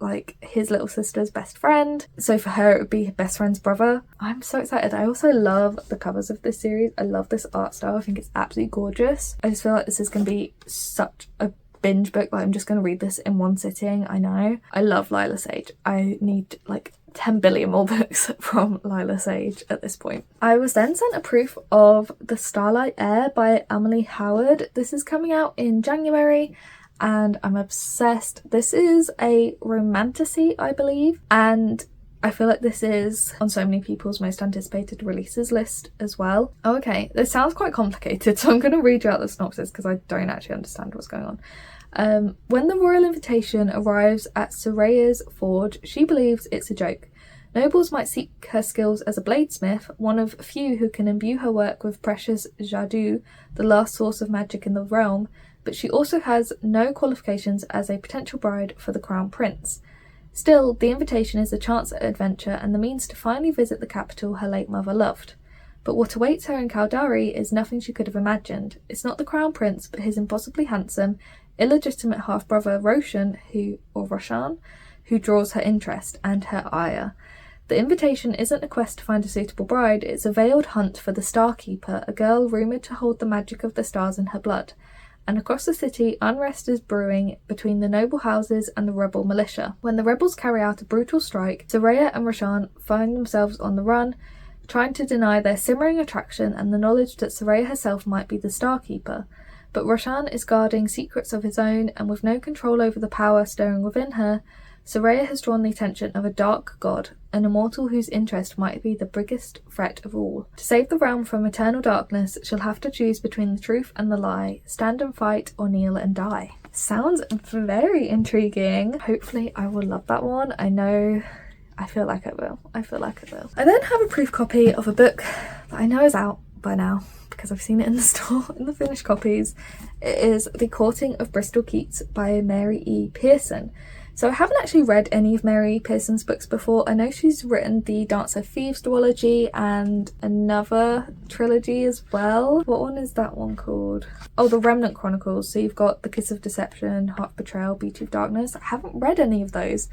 Speaker 1: like his little sister's best friend. So for her it would be her best friend's brother. I'm so excited. I also love the covers of this series. I love this art style. I think it's absolutely gorgeous. I just feel like this is going to be such a binge book. Like, I'm just going to read this in one sitting. I know. I love Lila Sage. I need like 10 billion more books from Lila Sage at this point. I was then sent a proof of The Starlight Heir by Emily Howard. This is coming out in January and I'm obsessed. This is a romantasy, I believe, and I feel like this is on so many people's most anticipated releases list as well. Oh, okay, this sounds quite complicated, so I'm going to read you out the synopsis because I don't actually understand what's going on. When the royal invitation arrives at Soraya's forge, she believes it's a joke. Nobles might seek her skills as a bladesmith, one of few who can imbue her work with precious jadoo, the last source of magic in the realm, but she also has no qualifications as a potential bride for the crown prince. Still, the invitation is a chance at adventure and the means to finally visit the capital her late mother loved. But what awaits her in Caldari is nothing she could have imagined. It's not the crown prince, but his impossibly handsome, illegitimate half-brother Roshan, who draws her interest and her ire. The invitation isn't a quest to find a suitable bride, it's a veiled hunt for the Starkeeper, a girl rumoured to hold the magic of the stars in her blood. and across the city unrest is brewing between the noble houses and the rebel militia. When the rebels carry out a brutal strike, Soraya and Roshan find themselves on the run, trying to deny their simmering attraction and the knowledge that Soraya herself might be the Starkeeper. But Roshan is guarding secrets of his own, and with no control over the power stirring within her, Soraya has drawn the attention of a dark god, an immortal whose interest might be the biggest threat of all. To save the realm from eternal darkness, she'll have to choose between the truth and the lie, stand and fight, or kneel and die. Sounds very intriguing. Hopefully I will love that one. I feel like I will. I then have a proof copy of a book that I know is out by now, because I've seen it in the store in the finished copies. It is The Courting of Bristol Keats by Mary E. Pearson. So I haven't actually read any of Mary Pearson's books before. I know she's written the Dance of Thieves duology and another trilogy as well. What one is that one called? Oh, The Remnant Chronicles. So you've got The Kiss of Deception, Heart of Betrayal, Beauty of Darkness. I haven't read any of those,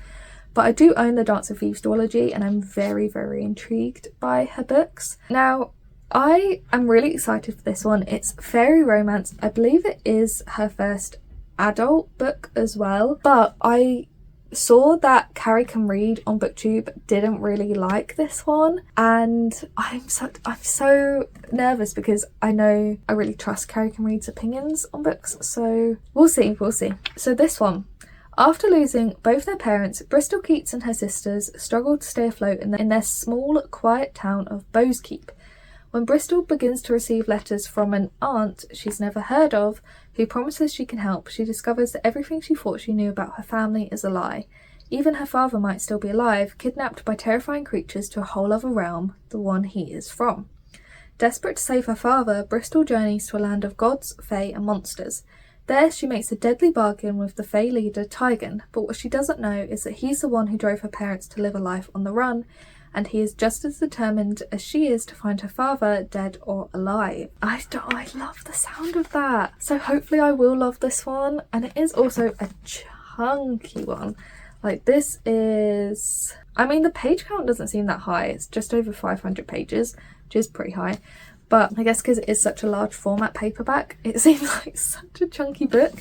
Speaker 1: but I do own the Dance of Thieves duology and I'm very, very intrigued by her books. Now, I am really excited for this one. It's fairy romance. I believe it is her first adult book as well, but I saw that Carrie Can Read on BookTube didn't really like this one, and I'm so nervous because I know I really trust Carrie Can Read's opinions on books, so we'll see. So this one: after losing both their parents, Bristol Keats and her sisters struggle to stay afloat in their small, quiet town of Bowskeep. When Bristol begins to receive letters from an aunt she's never heard of, who promises she can help, she discovers that everything she thought she knew about her family is a lie. Even her father might still be alive, kidnapped by terrifying creatures to a whole other realm, the one he is from. Desperate to save her father, Bristol journeys to a land of gods, fae and monsters. There she makes a deadly bargain with the fae leader Tygan, but what she doesn't know is that he's the one who drove her parents to live a life on the run, and he is just as determined as she is to find her father dead or alive. I love the sound of that. So hopefully I will love this one, and it is also a chunky one. Like, this is, I mean, the page count doesn't seem that high. It's just over 500 pages, which is pretty high. But I guess because it is such a large format paperback, it seems like such a chunky book.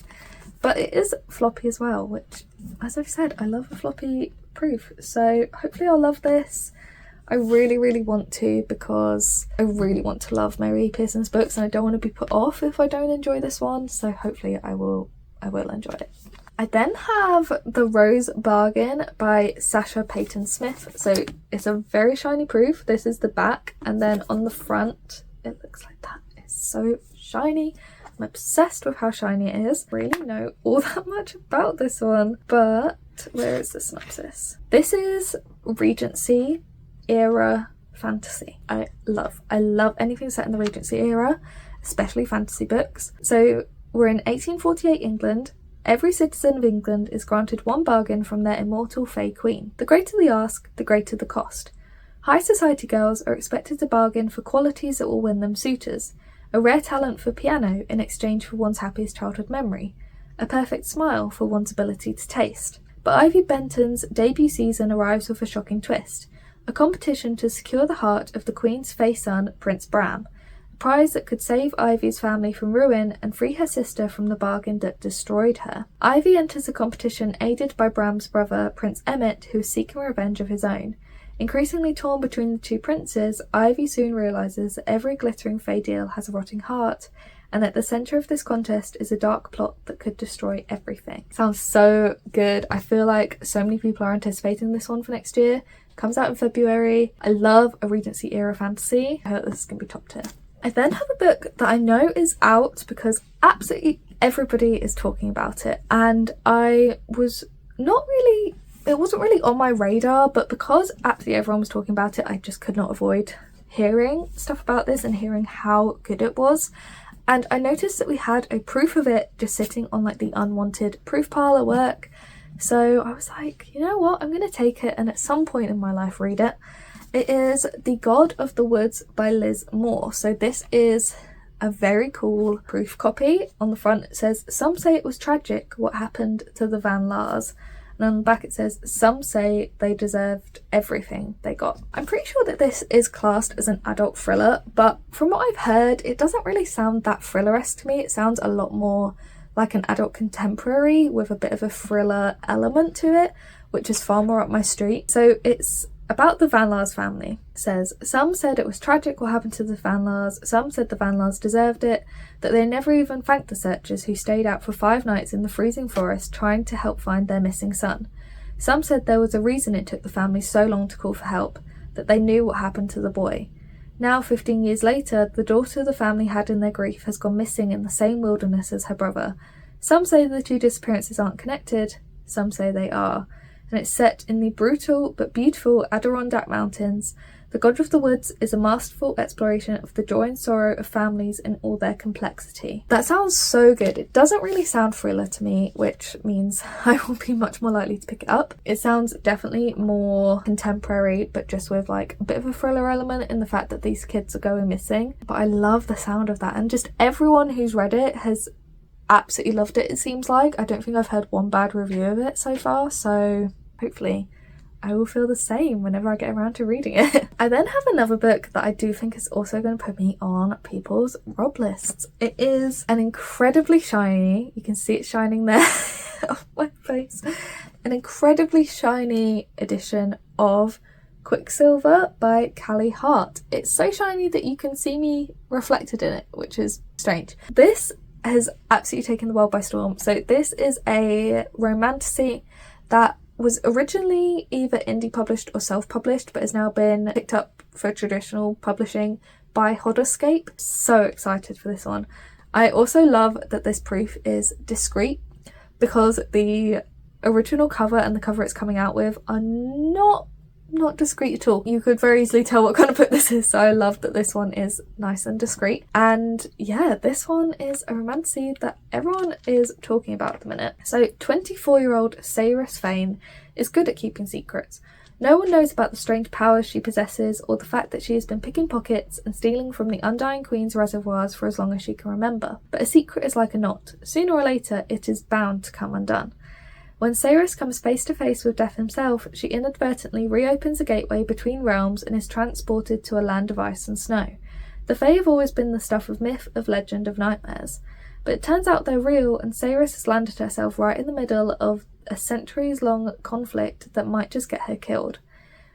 Speaker 1: But it is floppy as well, which, as I've said, I love a floppy proof. So hopefully I'll love this. I really, really want to, because I really want to love Mary Pearson's books and I don't want to be put off if I don't enjoy this one. So hopefully I will enjoy it. I then have The Rose Bargain by Sasha Payton Smith. So it's a very shiny proof. This is the back, and then on the front it looks like that. It's so shiny. I'm obsessed with how shiny it is. I really know all that much about this one, but where is the synopsis? This is Regency era fantasy. I love anything set in the Regency era, especially fantasy books. So we're in 1848 England. Every citizen of England is granted one bargain from their immortal Fey Queen. The greater the ask, the greater the cost. High society girls are expected to bargain for qualities that will win them suitors. A rare talent for piano in exchange for one's happiest childhood memory. A perfect smile for one's ability to taste. But Ivy Benton's debut season arrives with a shocking twist. A competition to secure the heart of the Queen's Fey son, Prince Bram. A prize that could save Ivy's family from ruin and free her sister from the bargain that destroyed her. Ivy enters the competition aided by Bram's brother, Prince Emmett, who is seeking revenge of his own. Increasingly torn between the two princes, Ivy soon realises that every glittering Fey deal has a rotting heart, and at the centre of this contest is a dark plot that could destroy everything. Sounds so good. I feel like so many people are anticipating this one for next year. Comes out in February. I love a Regency era fantasy. I hope this is going to be top tier. I then have a book that I know is out because absolutely everybody is talking about it, and I was not really, it wasn't really on my radar, but because absolutely everyone was talking about it, I just could not avoid hearing stuff about this and hearing how good it was. And I noticed that we had a proof of it just sitting on like the unwanted proof pile at work. So I was like, you know what, I'm going to take it and at some point in my life read it. It is The God of the Woods by Liz Moore. So this is a very cool proof copy. On the front it says, "Some say it was tragic what happened to the Van Laars." And on the back it says, some say they deserved everything they got. I'm pretty sure that this is classed as an adult thriller, but from what I've heard, it doesn't really sound that thriller-esque to me. It sounds a lot more like an adult contemporary with a bit of a thriller element to it, which is far more up my street. So it's about the Van Laar's family. It says, some said it was tragic what happened to the Van Laars, some said the Van Laars deserved it, that they never even thanked the searchers who stayed out for 5 nights in the freezing forest trying to help find their missing son. Some said there was a reason it took the family so long to call for help, that they knew what happened to the boy. Now, 15 years later, the daughter the family had in their grief has gone missing in the same wilderness as her brother. Some say the 2 disappearances aren't connected, some say they are. And it's set in the brutal but beautiful Adirondack Mountains. The God of the Woods is a masterful exploration of the joy and sorrow of families in all their complexity. That sounds so good. It doesn't really sound thriller to me, which means I will be much more likely to pick it up. It sounds definitely more contemporary, but just with like a bit of a thriller element in the fact that these kids are going missing. But I love the sound of that, and just everyone who's read it has absolutely loved it, it seems like. I don't think I've heard one bad review of it so far, so hopefully I will feel the same whenever I get around to reading it. I then have another book that I do think is also going to put me on people's rob lists. It is an incredibly shiny, you can see it shining there off my face, an incredibly shiny edition of Quicksilver by Callie Hart. It's so shiny that you can see me reflected in it, which is strange. This has absolutely taken the world by storm. So this is a romantasy that was originally either indie published or self-published, but has now been picked up for traditional publishing by Hodderscape. So excited for this one. I also love that this proof is discreet, because the original cover and the cover it's coming out with are not discreet at all. You could very easily tell what kind of book this is, so I love that this one is nice and discreet. And yeah, this one is a romantasy that everyone is talking about at the minute. So 24-year-old Cyrus Fane is good at keeping secrets. No one knows about the strange powers she possesses, or the fact that she has been picking pockets and stealing from the Undying Queen's reservoirs for as long as she can remember. But a secret is like a knot. Sooner or later, it is bound to come undone. When Cyrus comes face to face with death himself, she inadvertently reopens a gateway between realms and is transported to a land of ice and snow. The Fae have always been the stuff of myth, of legend, of nightmares. But it turns out they're real, and Cyrus has landed herself right in the middle of a centuries-long conflict that might just get her killed.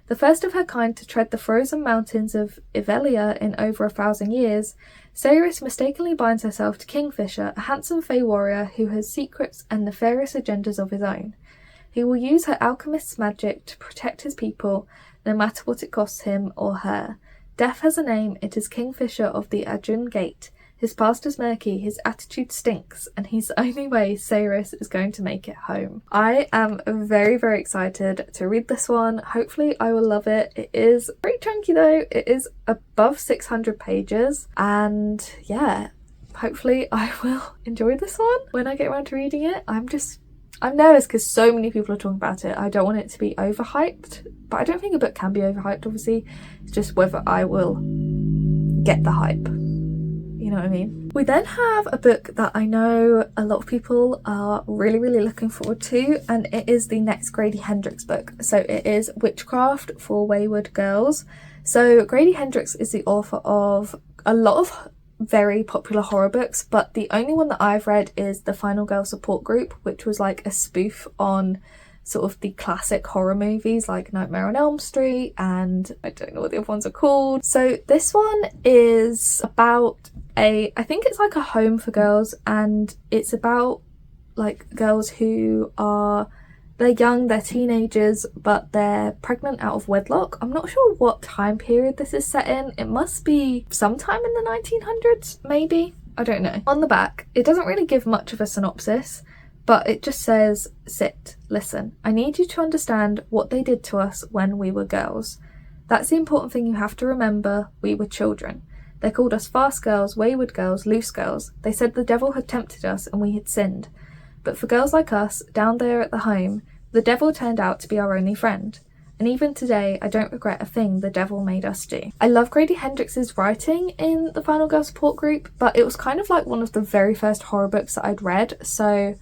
Speaker 1: The first of her kind to tread the frozen mountains of Ivelia in over 1,000 years, Cyrus mistakenly binds herself to Kingfisher, a handsome Fae warrior who has secrets and nefarious agendas of his own. He will use her alchemist's magic to protect his people, no matter what it costs him or her. Death has a name, it is Kingfisher of the Ajun Gate. His past is murky, his attitude stinks, and he's the only way Cyrus is going to make it home. I am very, very excited to read this one. Hopefully I will love it. It is pretty chunky though. It is above 600 pages, and yeah, hopefully I will enjoy this one when I get around to reading it. I'm nervous because so many people are talking about it. I don't want it to be overhyped, but I don't think a book can be overhyped, obviously. It's just whether I will get the hype. You know what I mean? We then have a book that I know a lot of people are really, really looking forward to, and it is the next Grady Hendrix book. So it is Witchcraft for Wayward Girls. So Grady Hendrix is the author of a lot of very popular horror books, but the only one that I've read is The Final Girl Support Group, which was like a spoof on sort of the classic horror movies like Nightmare on Elm Street, and I don't know what the other ones are called. So this one is about I think it's like a home for girls, and it's about like girls who they're young, they're teenagers, but they're pregnant out of wedlock. I'm not sure what time period this is set in. It must be sometime in the 1900s, maybe? I don't know. On the back, it doesn't really give much of a synopsis, but it just says, "Sit, listen. I need you to understand what they did to us when we were girls. That's the important thing you have to remember. We were children. They called us fast girls, wayward girls, loose girls. They said the devil had tempted us and we had sinned. But for girls like us, down there at the home, the devil turned out to be our only friend. And even today, I don't regret a thing the devil made us do." I love Grady Hendrix's writing in The Final Girl Support Group, but it was kind of like one of the very first horror books that I'd read, so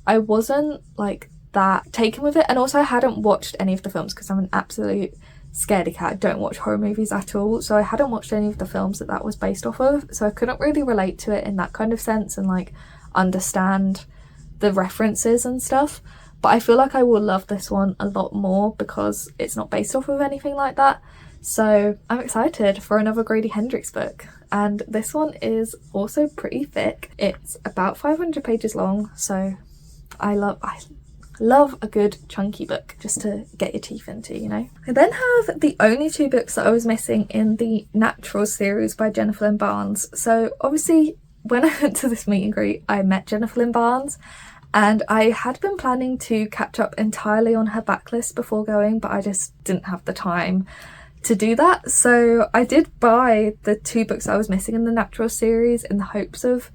Speaker 1: I wasn't like that taken with it. And also I hadn't watched any of the films because I'm an absolute scaredy cat. I don't watch horror movies at all, so I hadn't watched any of the films that was based off of, so I couldn't really relate to it in that kind of sense and like understand the references and stuff. But I feel like I will love this one a lot more because it's not based off of anything like that. So I'm excited for another Grady Hendrix book, and this one is also pretty thick. It's about 500 pages long, so I love a good chunky book just to get your teeth into, you know. I then have the only 2 books that I was missing in the Natural series by Jennifer Lynn Barnes. So obviously when I went to this meet and greet, I met Jennifer Lynn Barnes, and I had been planning to catch up entirely on her backlist before going, but I just didn't have the time to do that. So I did buy the 2 books I was missing in the Natural series in the hopes of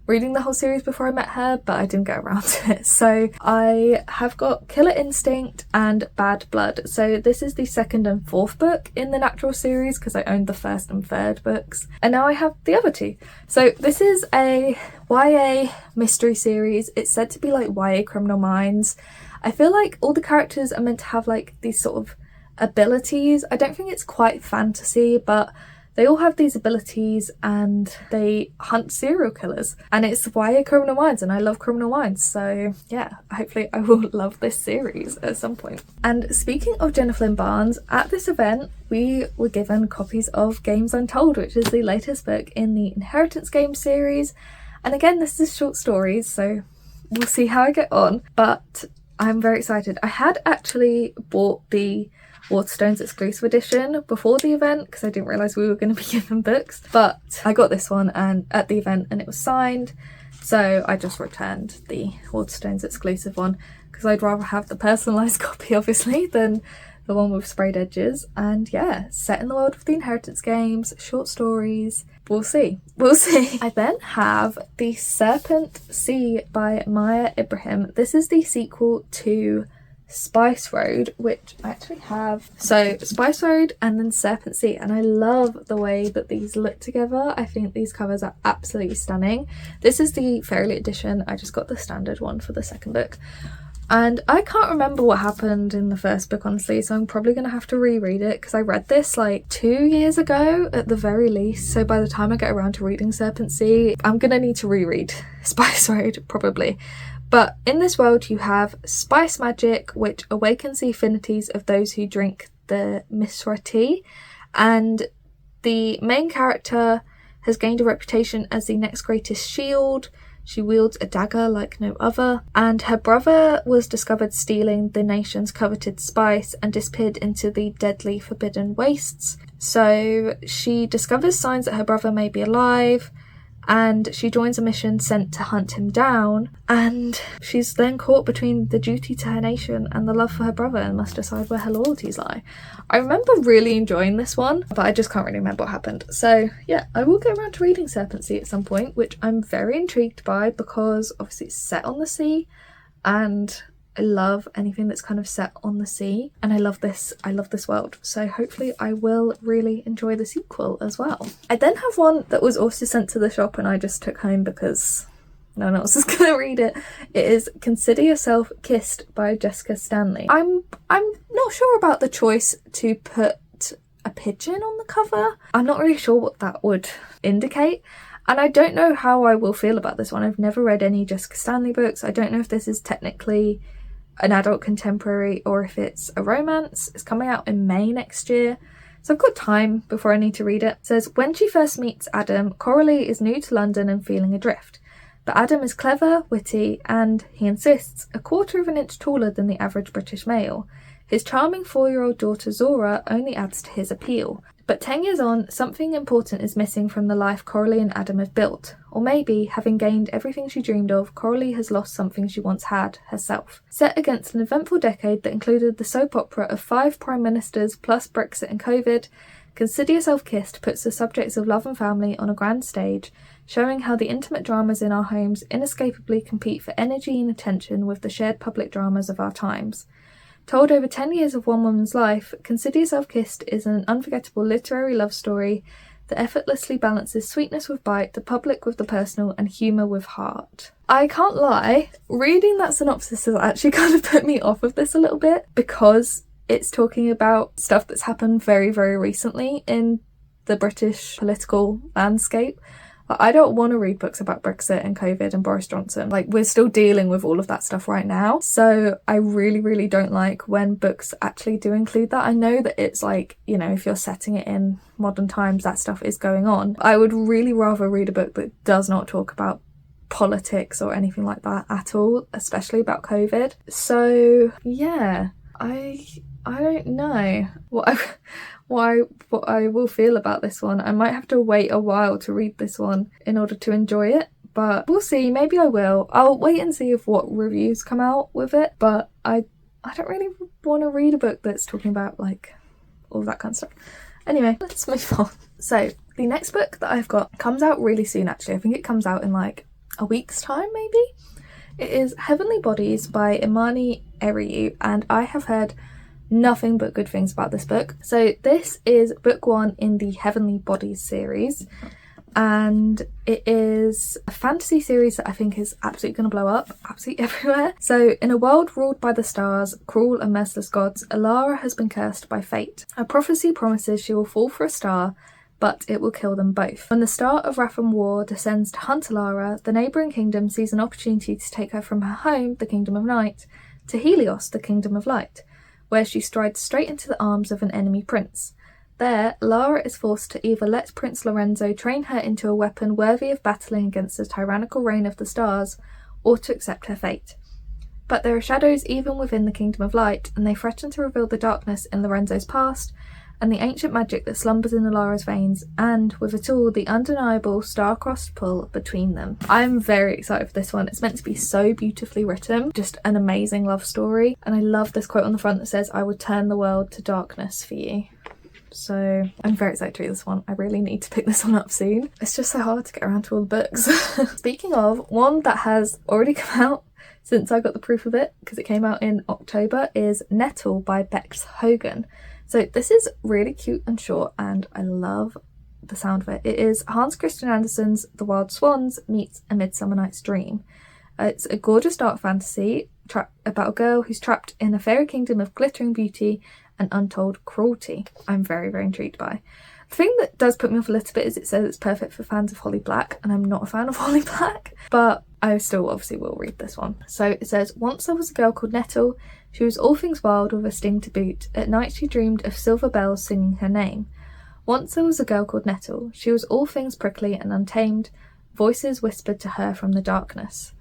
Speaker 1: reading the whole series before I met her, but I didn't get around to it. So I have got Killer Instinct and Bad Blood. So this is the 2nd and 4th book in the Natural series because I owned the 1st and 3rd books, and now I have the other 2. So this is a YA mystery series. It's said to be like YA Criminal Minds. I feel like all the characters are meant to have like these sort of abilities. I don't think it's quite fantasy, but they all have these abilities and they hunt serial killers, and it's YA Criminal Minds, and I love Criminal Minds, so yeah, hopefully I will love this series at some point. And speaking of Jennifer Lynn Barnes, at this event we were given copies of Games Untold, which is the latest book in the Inheritance Games series, and again this is short stories, so we'll see how I get on, but I'm very excited. I had actually bought the Waterstones exclusive edition before the event because I didn't realise we were going to be given books, but I got this one and at the event and it was signed, so I just returned the Waterstones exclusive one because I'd rather have the personalised copy obviously than the one with sprayed edges. And yeah, set in the world of the Inheritance Games, short stories, we'll see. I then have the Serpent Sea by Maya Ibrahim. This is the sequel to Spice Road, which I actually have. So Spice Road and then Serpent Sea, and I love the way that these look together. I think these covers are absolutely stunning. This is the Fairylit edition. I just got the standard one for the 2nd book, and I can't remember what happened in the 1st book honestly, so I'm probably gonna have to reread it because I read this like 2 years ago at the very least, so by the time I get around to reading Serpent Sea I'm gonna need to reread Spice Road probably. But in this world you have spice magic, which awakens the affinities of those who drink the Misra tea, and the main character has gained a reputation as the next greatest shield. She wields a dagger like no other, and her brother was discovered stealing the nation's coveted spice and disappeared into the deadly forbidden wastes. So she discovers signs that her brother may be alive, and she joins a mission sent to hunt him down, and she's then caught between the duty to her nation and the love for her brother and must decide where her loyalties lie. I remember really enjoying this one, but I just can't really remember what happened. So yeah, I will get around to reading Serpent Sea at some point, which I'm very intrigued by because obviously it's set on the sea and I love anything that's kind of set on the sea, and I love this world, so hopefully I will really enjoy the sequel as well. I then have one that was also sent to the shop and I just took home because no one else is gonna read it. It is Consider Yourself Kissed by Jessica Stanley. I'm not sure about the choice to put a pigeon on the cover. I'm not really sure what that would indicate, and I don't know how I will feel about this one. I've never read any Jessica Stanley books. I don't know if this is technically an adult contemporary or if it's a romance. It's coming out in May next year, so I've got time before I need to read it. It says, when she first meets Adam, Coralie is new to London and feeling adrift. But Adam is clever, witty, and, he insists, a quarter of an inch taller than the average British male. His charming 4-year-old daughter Zora only adds to his appeal. But 10 years on, something important is missing from the life Coralie and Adam have built. Or maybe, having gained everything she dreamed of, Coralie has lost something she once had, herself. Set against an eventful decade that included the soap opera of 5 prime ministers plus Brexit and COVID, Consider Yourself Kissed puts the subjects of love and family on a grand stage, showing how the intimate dramas in our homes inescapably compete for energy and attention with the shared public dramas of our times. Told over 10 years of one woman's life, Consider Yourself Kissed is an unforgettable literary love story that effortlessly balances sweetness with bite, the public with the personal, and humour with heart. I can't lie, reading that synopsis has actually kind of put me off of this a little bit, because it's talking about stuff that's happened very, very recently in the British political landscape. Like, I don't want to read books about Brexit and COVID and Boris Johnson. Like, we're still dealing with all of that stuff right now. So I really, really don't like when books actually do include that. I know that it's like, you know, if you're setting it in modern times, that stuff is going on. I would really rather read a book that does not talk about politics or anything like that at all, especially about COVID. So yeah, I don't know what I will feel about this one. I might have to wait a while to read this one in order to enjoy it, but we'll see. Maybe I will. I'll wait and see if what reviews come out with it, but I don't really want to read a book that's talking about like all that kind of stuff. Anyway, let's move on. So the next book that I've got comes out really soon, actually. I think it comes out in like a week's time, maybe. It is Heavenly Bodies by Imani Eriyu, and I have heard nothing but good things about this book. So this is book 1 in the Heavenly Bodies series, and it is a fantasy series that I think is absolutely going to blow up absolutely everywhere. So in a world ruled by the stars, cruel and merciless gods, Alara has been cursed by fate. A prophecy promises she will fall for a star, but it will kill them both. When the star of wrath and war descends to hunt Alara, the neighbouring kingdom sees an opportunity to take her from her home, the Kingdom of Night, to Helios, the Kingdom of Light, where she strides straight into the arms of an enemy prince. There, Lara is forced to either let Prince Lorenzo train her into a weapon worthy of battling against the tyrannical reign of the stars, or to accept her fate. But there are shadows even within the Kingdom of Light, and they threaten to reveal the darkness in Lorenzo's past, and the ancient magic that slumbers in Alara's veins, and, with it all, the undeniable star-crossed pull between them. I'm very excited for this one. It's meant to be so beautifully written, just an amazing love story, and I love this quote on the front that says, "I would turn the world to darkness for you." So I'm very excited to read this one. I really need to pick this one up soon. It's just so hard to get around to all the books. Speaking of, one that has already come out since I got the proof of it, because it came out in October, is Nettle by Bex Hogan. So this is really cute and short, and I love the sound of it. It is Hans Christian Andersen's The Wild Swans meets A Midsummer Night's Dream. It's a gorgeous dark fantasy about a girl who's trapped in a fairy kingdom of glittering beauty and untold cruelty. I'm very, very intrigued by. The thing that does put me off a little bit is it says it's perfect for fans of Holly Black, and I'm not a fan of Holly Black, but I still obviously will read this one. So it says, once there was a girl called Nettle. She was all things wild with a sting to boot. At night she dreamed of silver bells singing her name. Once there was a girl called Nettle. She was all things prickly and untamed. Voices whispered to her from the darkness.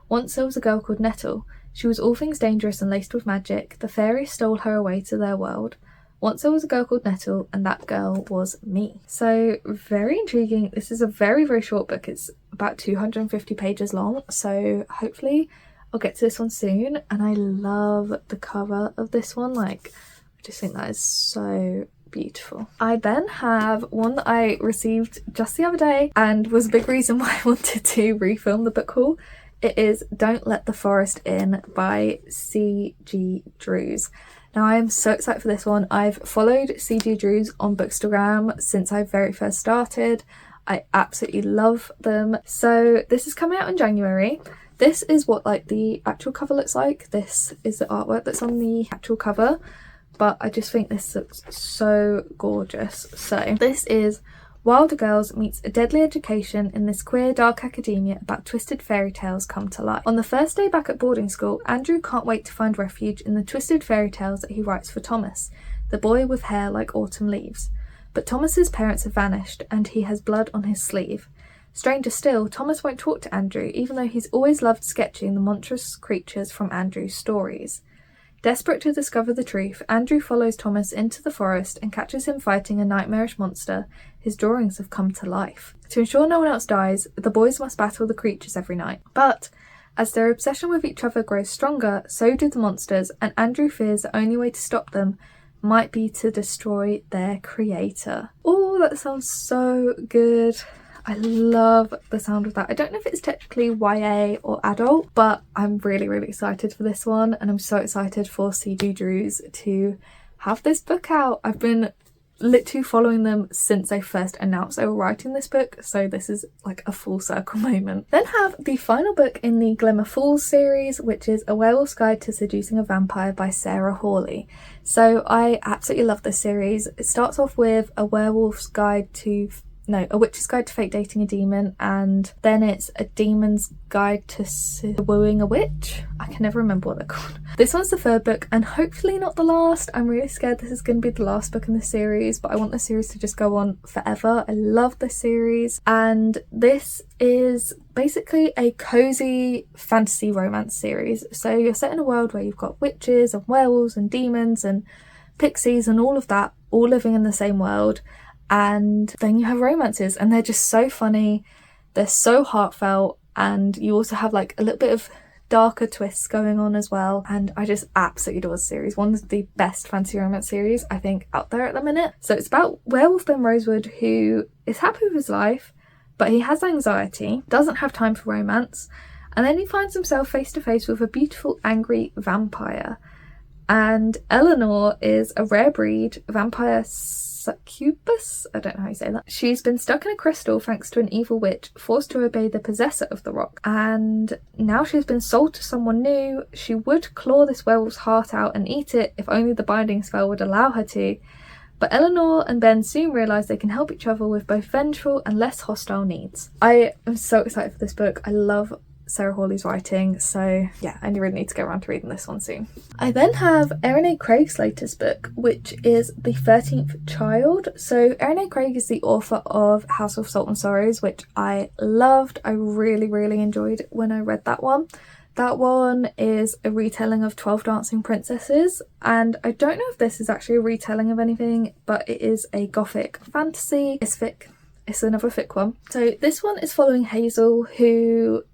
Speaker 1: Once there was a girl called Nettle. She was all things dangerous and laced with magic. The fairies stole her away to their world. Once there was a girl called Nettle, and that girl was me. So very intriguing. This is a very, very short book. It's about 250 pages long, so hopefully I'll get to this one soon. And I love the cover of this one. Like, I just think that is so beautiful. I then have one that I received just the other day and was a big reason why I wanted to refilm the book haul. It is Don't Let the Forest In by C.G. Drews. Now I am so excited for this one. I've followed C.G. Drews on Bookstagram since I very first started. I absolutely love them. So this is coming out in January. This is what like the actual cover looks like. This is the artwork that's on the actual cover, but I just think this looks so gorgeous. So this is Wilder Girls meets a deadly education in this queer dark academia about twisted fairy tales come to life. On the first day back at boarding school, Andrew can't wait to find refuge in the twisted fairy tales that he writes for Thomas, the boy with hair like autumn leaves. But Thomas's parents have vanished and he has blood on his sleeve. Stranger still, Thomas won't talk to Andrew even though he's always loved sketching the monstrous creatures from Andrew's stories. Desperate to discover the truth, Andrew follows Thomas into the forest and catches him fighting a nightmarish monster his drawings have come to life. To ensure no one else dies, the boys must battle the creatures every night. But as their obsession with each other grows stronger, so do the monsters, and Andrew fears the only way to stop them might be to destroy their creator. Oh, that sounds so good. I love the sound of that. I don't know if it's technically YA or adult, but I'm really, really excited for this one, and I'm so excited for C.G. Drews to have this book out. I've been literally following them since they first announced they were writing this book, so this is like a full circle moment. Then have the final book in the Glimmer Falls series, which is A Werewolf's Guide to Seducing a Vampire by Sarah Hawley. So I absolutely love this series. It starts off with A Witch's Guide to Fate Dating a Demon, and then it's A Demon's Guide to Wooing a Witch. I can never remember what they're called. This one's the third book and hopefully not the last. I'm really scared this is going to be the last book in the series, but I want the series to just go on forever. I love this series, and this is basically a cozy fantasy romance series. So you're set in a world where you've got witches and werewolves and demons and pixies and all of that all living in the same world. And then you have romances, and they're just so funny, they're so heartfelt, and you also have like a little bit of darker twists going on as well. And I just absolutely adore the series. One of the best fantasy romance series I think out there at the minute. So it's about werewolf Ben Rosewood, who is happy with his life, but he has anxiety, doesn't have time for romance, and then he finds himself face to face with a beautiful angry vampire. And Eleanor is a rare breed vampire succubus? I don't know how you say that. She's been stuck in a crystal thanks to an evil witch, forced to obey the possessor of the rock. And now she's been sold to someone new. She would claw this werewolf's heart out and eat it if only the binding spell would allow her to. But Eleanor and Ben soon realise they can help each other with both vengeful and less hostile needs. I am so excited for this book. I love Sarah Hawley's writing, so yeah, I really need to get around to reading this one soon. I then have Erin A. Craig's latest book, which is The 13th Child. So Erin A. Craig is the author of House of Salt and Sorrows, which I loved. I really enjoyed when I read that one. That one is a retelling of 12 Dancing Princesses, and I don't know if this is actually a retelling of anything, but it is a gothic fantasy. It's fic. It's another fic one. So this one is following Hazel, who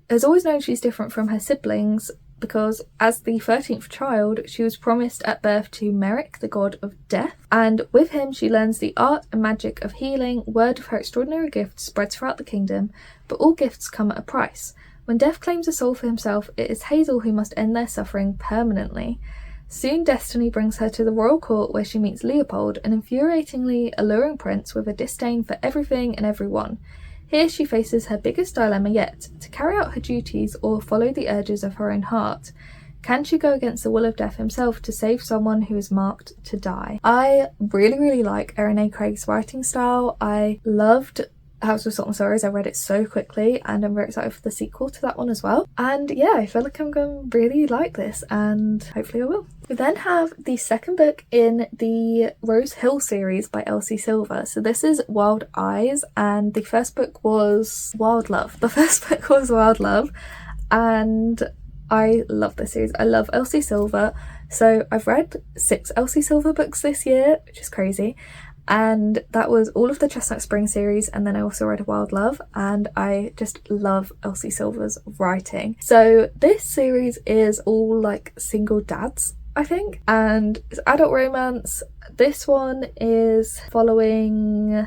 Speaker 1: has always known she's different from her siblings because as the 13th child, she was promised at birth to Merrick, the god of death, and with him she learns the art and magic of healing. Word of her extraordinary gift spreads throughout the kingdom, but all gifts come at a price. When Death claims a soul for himself, it is Hazel who must end their suffering permanently. Soon destiny brings her to the royal court, where she meets Leopold, an infuriatingly alluring prince with a disdain for everything and everyone. Here she faces her biggest dilemma yet, to carry out her duties or follow the urges of her own heart. Can she go against the will of Death himself to save someone who is marked to die? I really like Erin A. Craig's writing style. I loved House of Salt and Sorrows. I read it so quickly, and I'm very excited for the sequel to that one as well. And yeah, I feel like I'm going to really like this, and hopefully I will. We then have the second book in the Rose Hill series by Elsie Silver. So this is Wild Eyes, and the first book was Wild Love. The first book was Wild Love, and I love this series. I love Elsie Silver. So I've read 6 Elsie Silver books this year, which is crazy. And that was all of the Chestnut Spring series, and then I also read Wild Love, and I just love Elsie Silver's writing. So this series is all like single dads, I think, and it's adult romance. This one is following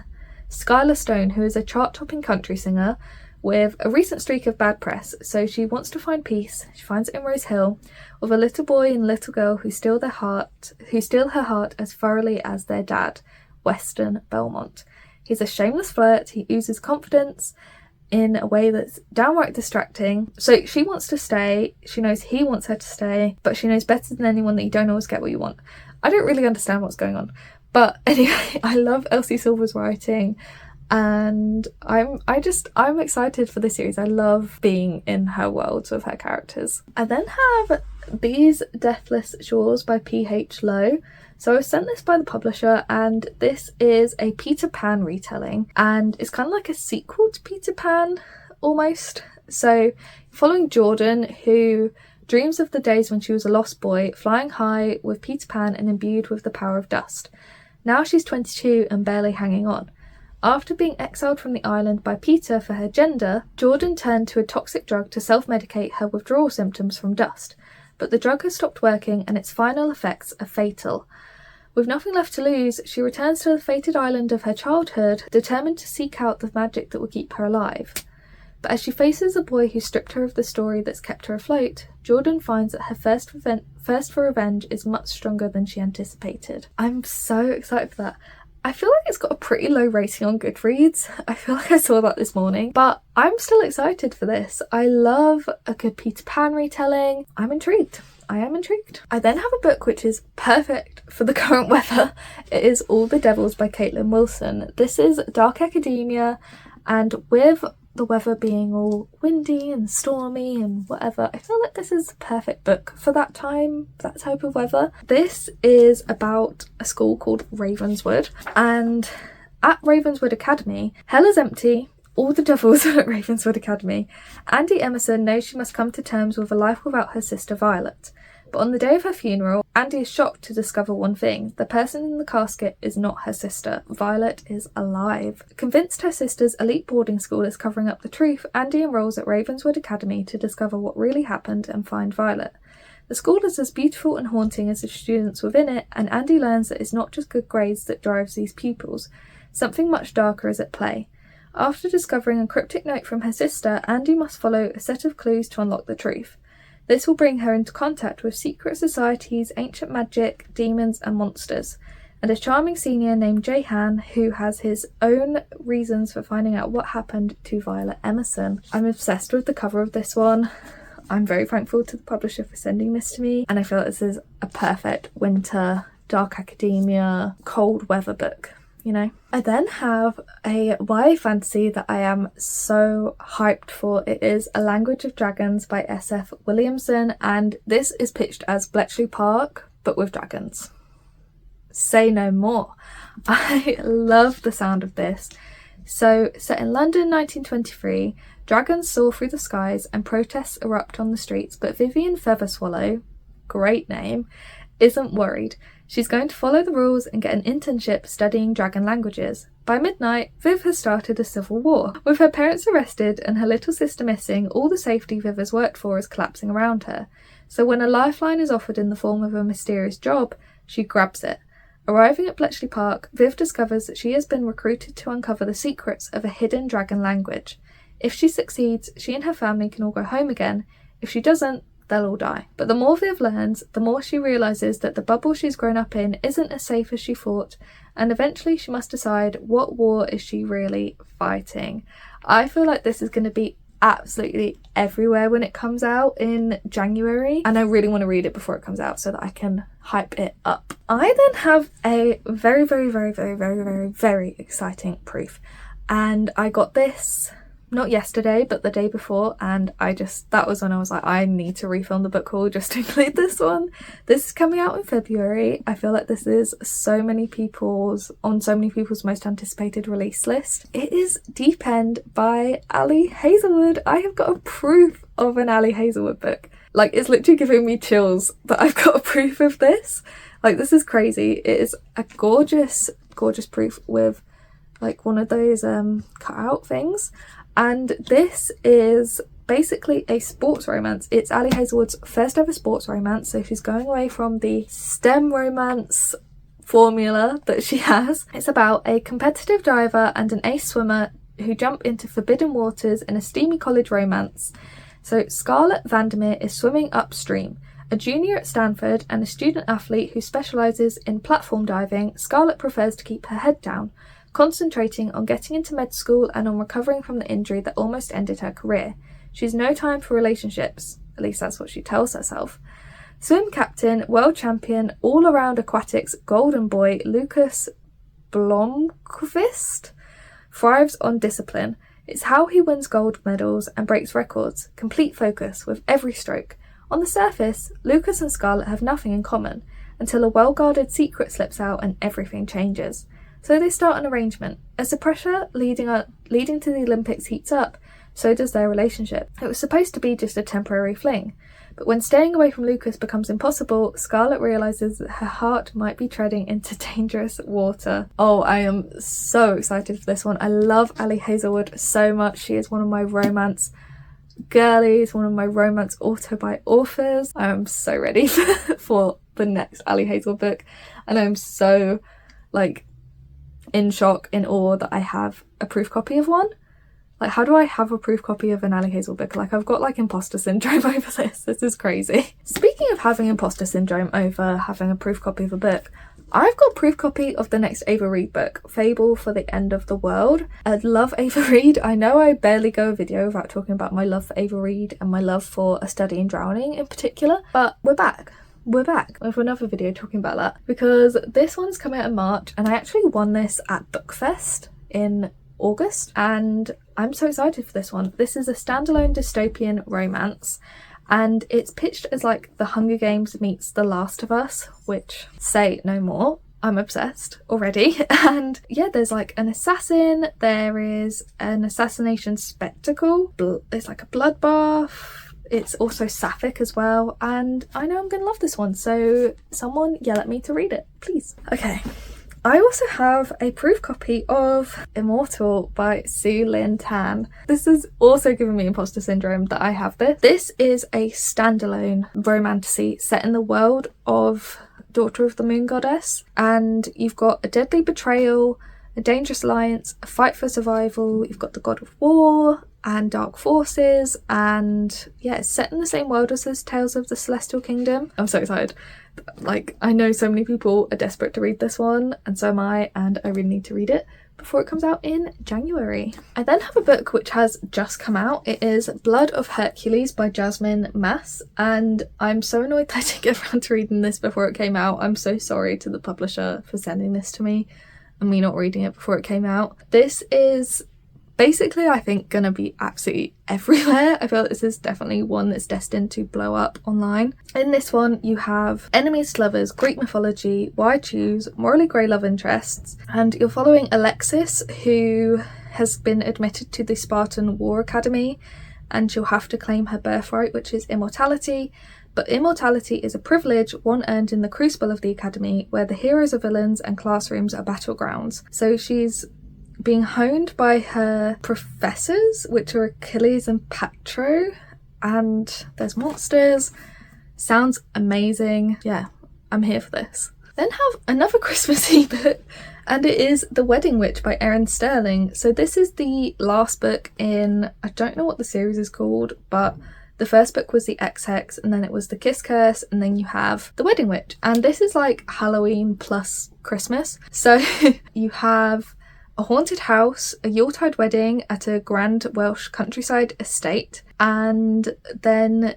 Speaker 1: Skylar Stone, who is a chart-topping country singer with a recent streak of bad press. So she wants to find peace. She finds it in Rose Hill with a little boy and little girl who steal her heart as thoroughly as their dad, Weston Belmont. He's a shameless flirt. He oozes confidence in a way that's downright distracting. So she wants to stay. She knows he wants her to stay, but she knows better than anyone that you don't always get what you want. I don't really understand what's going on, but anyway, I love Elsie Silver's writing, and I'm excited for this series. I love being in her worlds with her characters. I then have These Deathless Shores by P.H. Lowe. So I was sent this by the publisher, and this is a Peter Pan retelling, and it's kind of like a sequel to Peter Pan almost. So following Jordan, who dreams of the days when she was a lost boy, flying high with Peter Pan and imbued with the power of dust. Now she's 22 and barely hanging on. After being exiled from the island by Peter for her gender, Jordan turned to a toxic drug to self-medicate her withdrawal symptoms from dust. But the drug has stopped working, and its final effects are fatal. With nothing left to lose, she returns to the fated island of her childhood, determined to seek out the magic that will keep her alive. But as she faces a boy who stripped her of the story that's kept her afloat, Jordan finds that her thirst for revenge is much stronger than she anticipated. I'm so excited for that. I feel like it's got a pretty low rating on Goodreads. I feel like I saw that this morning, but I'm still excited for this. I love a good Peter Pan retelling. I'm intrigued. I am intrigued. I then have a book which is perfect for the current weather. It is All the Devils by Caitlin Wilson. This is dark academia, and with the weather being all windy and stormy and whatever, I feel like this is the perfect book for that time, that type of weather. This is about a school called Ravenswood, and at Ravenswood Academy, hell is empty. All the devils are at Ravenswood Academy. Andy Emerson knows she must come to terms with a life without her sister Violet. But on the day of her funeral, Andy is shocked to discover one thing. The person in the casket is not her sister. Violet is alive. Convinced her sister's elite boarding school is covering up the truth, Andy enrolls at Ravenswood Academy to discover what really happened and find Violet. The school is as beautiful and haunting as the students within it, and Andy learns that it's not just good grades that drives these pupils. Something much darker is at play. After discovering a cryptic note from her sister, Andy must follow a set of clues to unlock the truth. This will bring her into contact with secret societies, ancient magic, demons and monsters, and a charming senior named Jahan who has his own reasons for finding out what happened to Violet Emerson. I'm obsessed with the cover of this one. I'm very thankful to the publisher for sending this to me, and I feel like this is a perfect winter, dark academia, cold weather book. You know. I then have a YA fantasy that I am so hyped for. It is A Language of Dragons by SF Williamson, and this is pitched as Bletchley Park but with dragons. Say no more. I love the sound of this. So, set in London 1923, dragons soar through the skies and protests erupt on the streets, but Vivian Featherswallow, great name, isn't worried. She's going to follow the rules and get an internship studying dragon languages. By midnight, Viv has started a civil war. With her parents arrested and her little sister missing, all the safety Viv has worked for is collapsing around her. So when a lifeline is offered in the form of a mysterious job, she grabs it. Arriving at Bletchley Park, Viv discovers that she has been recruited to uncover the secrets of a hidden dragon language. If she succeeds, she and her family can all go home again. If she doesn't, they'll all die. But the more Viv learns, the more she realises that the bubble she's grown up in isn't as safe as she thought, and eventually she must decide what war is she really fighting. I feel like this is going to be absolutely everywhere when it comes out in January, and I really want to read it before it comes out so that I can hype it up. I then have a very, very, very, very, very, very, very exciting proof, and I got this not yesterday but the day before, and that was when I was like, I need to refilm the book haul just to include this one. This is coming out in February. I feel like this is on so many people's most anticipated release list. It is Deep End by Ali Hazelwood. I have got a proof of an Ali Hazelwood book. Like, it's literally giving me chills that I've got a proof of this. Like, this is crazy. It is a gorgeous proof with like one of those cut out things. And this is basically a sports romance. It's Ali Hazelwood's first ever sports romance, so she's going away from the STEM romance formula that she has. It's about a competitive diver and an ace swimmer who jump into forbidden waters in a steamy college romance. So Scarlett Vandermeer is swimming upstream. A junior at Stanford and a student athlete who specialises in platform diving, Scarlett prefers to keep her head down, concentrating on getting into med school and on recovering from the injury that almost ended her career. She's no time for relationships, at least that's what she tells herself. Swim captain, world champion, all-around aquatics golden boy Lucas Blomqvist thrives on discipline. It's how he wins gold medals and breaks records, complete focus with every stroke. On the surface, Lucas and Scarlett have nothing in common, until a well-guarded secret slips out and everything changes. So they start an arrangement. As the pressure leading to the Olympics heats up, so does their relationship. It was supposed to be just a temporary fling, but when staying away from Lucas becomes impossible, Scarlett realises that her heart might be treading into dangerous water. Oh, I am so excited for this one. I love Ali Hazelwood so much. She is one of my romance girlies, one of my romance authors. I am so ready for the next Ali Hazelwood book, and I'm so in shock, in awe that I have a proof copy of one. Like, how do I have a proof copy of an Ali Hazelwood book? Like, I've got imposter syndrome over this. This is crazy. Speaking of having imposter syndrome over having a proof copy of a book, I've got a proof copy of the next Ava Reid book, Fable for the End of the World. I love Ava Reid. I know I barely go a video without talking about my love for Ava Reid and my love for A Study in Drowning in particular, but we're back with another video talking about that, because this one's come out in March and I actually won this at Bookfest in August, and I'm so excited for this one. This is a standalone dystopian romance, and it's pitched as like The Hunger Games meets The Last of Us, which, say no more. I'm obsessed already. And yeah, there's like an assassin, there is an assassination spectacle, there's like a bloodbath. It's also sapphic as well, and I know I'm gonna love this one, so someone yell at me to read it, please. Okay. I also have a proof copy of Immortal by Sue Lynn Tan. This has also given me imposter syndrome that I have this. This is a standalone romantasy set in the world of Daughter of the Moon Goddess, and you've got a deadly betrayal, a dangerous alliance, a fight for survival, you've got the god of war and dark forces, and yeah, it's set in the same world as those Tales of the Celestial Kingdom. I'm so excited. Like, I know so many people are desperate to read this one, and so am I, and I really need to read it before it comes out in January. I then have a book which has just come out. It is Blood of Hercules by Jasmine Mass, and I'm so annoyed that I didn't get around to reading this before it came out. I'm so sorry to the publisher for sending this to me and me not reading it before it came out. This is basically, I think, gonna be absolutely everywhere. I feel like this is definitely one that's destined to blow up online. In this one, you have enemies to lovers, Greek mythology, why choose, morally grey love interests, and you're following Alexis, who has been admitted to the Spartan War Academy, and she'll have to claim her birthright, which is immortality. But immortality is a privilege, one earned in the crucible of the academy, where the heroes are villains and classrooms are battlegrounds. So she's being honed by her professors, which are Achilles and Patro, and there's monsters. Sounds amazing. Yeah, I'm here for this. Then have another Christmassy book, and it is The Wedding Witch by Erin Sterling. So this is the last book in, I don't know what the series is called, but the first book was the X-Hex, and then it was the Kiss Curse, and then you have The Wedding Witch. And this is like Halloween plus Christmas. So you have a haunted house, a Yuletide wedding at a grand Welsh countryside estate, and then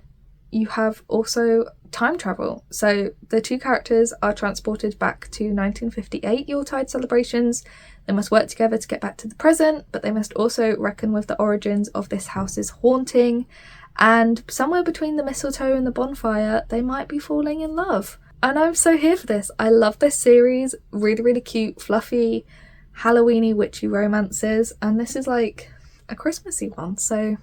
Speaker 1: you have also time travel. So the two characters are transported back to 1958 Yuletide celebrations. They must work together to get back to the present, but they must also reckon with the origins of this house's haunting, and somewhere between the mistletoe and the bonfire they might be falling in love. And I'm so here for this. I love this series. Really, really cute, fluffy, Halloweeny witchy romances, and this is like a Christmassy one, so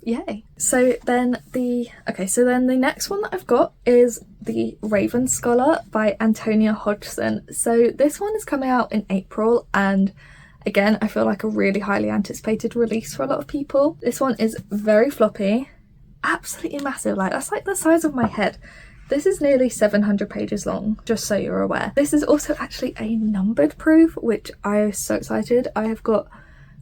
Speaker 1: yay. So then the next one that I've got is The Raven Scholar by Antonia Hodgson. So this one is coming out in April, and again, I feel like a really highly anticipated release for a lot of people. This one is very floppy, absolutely massive, like that's like the size of my head. This is nearly 700 pages long, just so you're aware. This is also actually a numbered proof, which I am so excited. I have got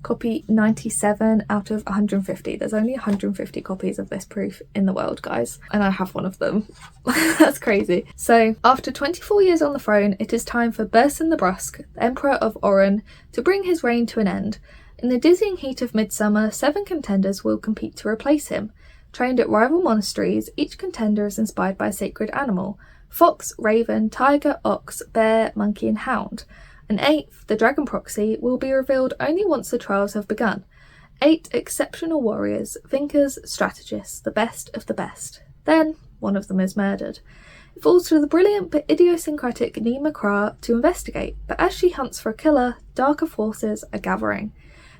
Speaker 1: copy 97 out of 150. There's only 150 copies of this proof in the world, guys, and I have one of them. That's crazy. So, after 24 years on the throne, it is time for Bersin the Brusque, the Emperor of Oran, to bring his reign to an end. In the dizzying heat of midsummer, 7 contenders will compete to replace him. Trained at rival monasteries, each contender is inspired by a sacred animal: fox, raven, tiger, ox, bear, monkey and hound. An 8th, the dragon proxy, will be revealed only once the trials have begun. 8 exceptional warriors, thinkers, strategists, the best of the best. Then, one of them is murdered. It falls to the brilliant but idiosyncratic Nima Kra to investigate, but as she hunts for a killer, darker forces are gathering.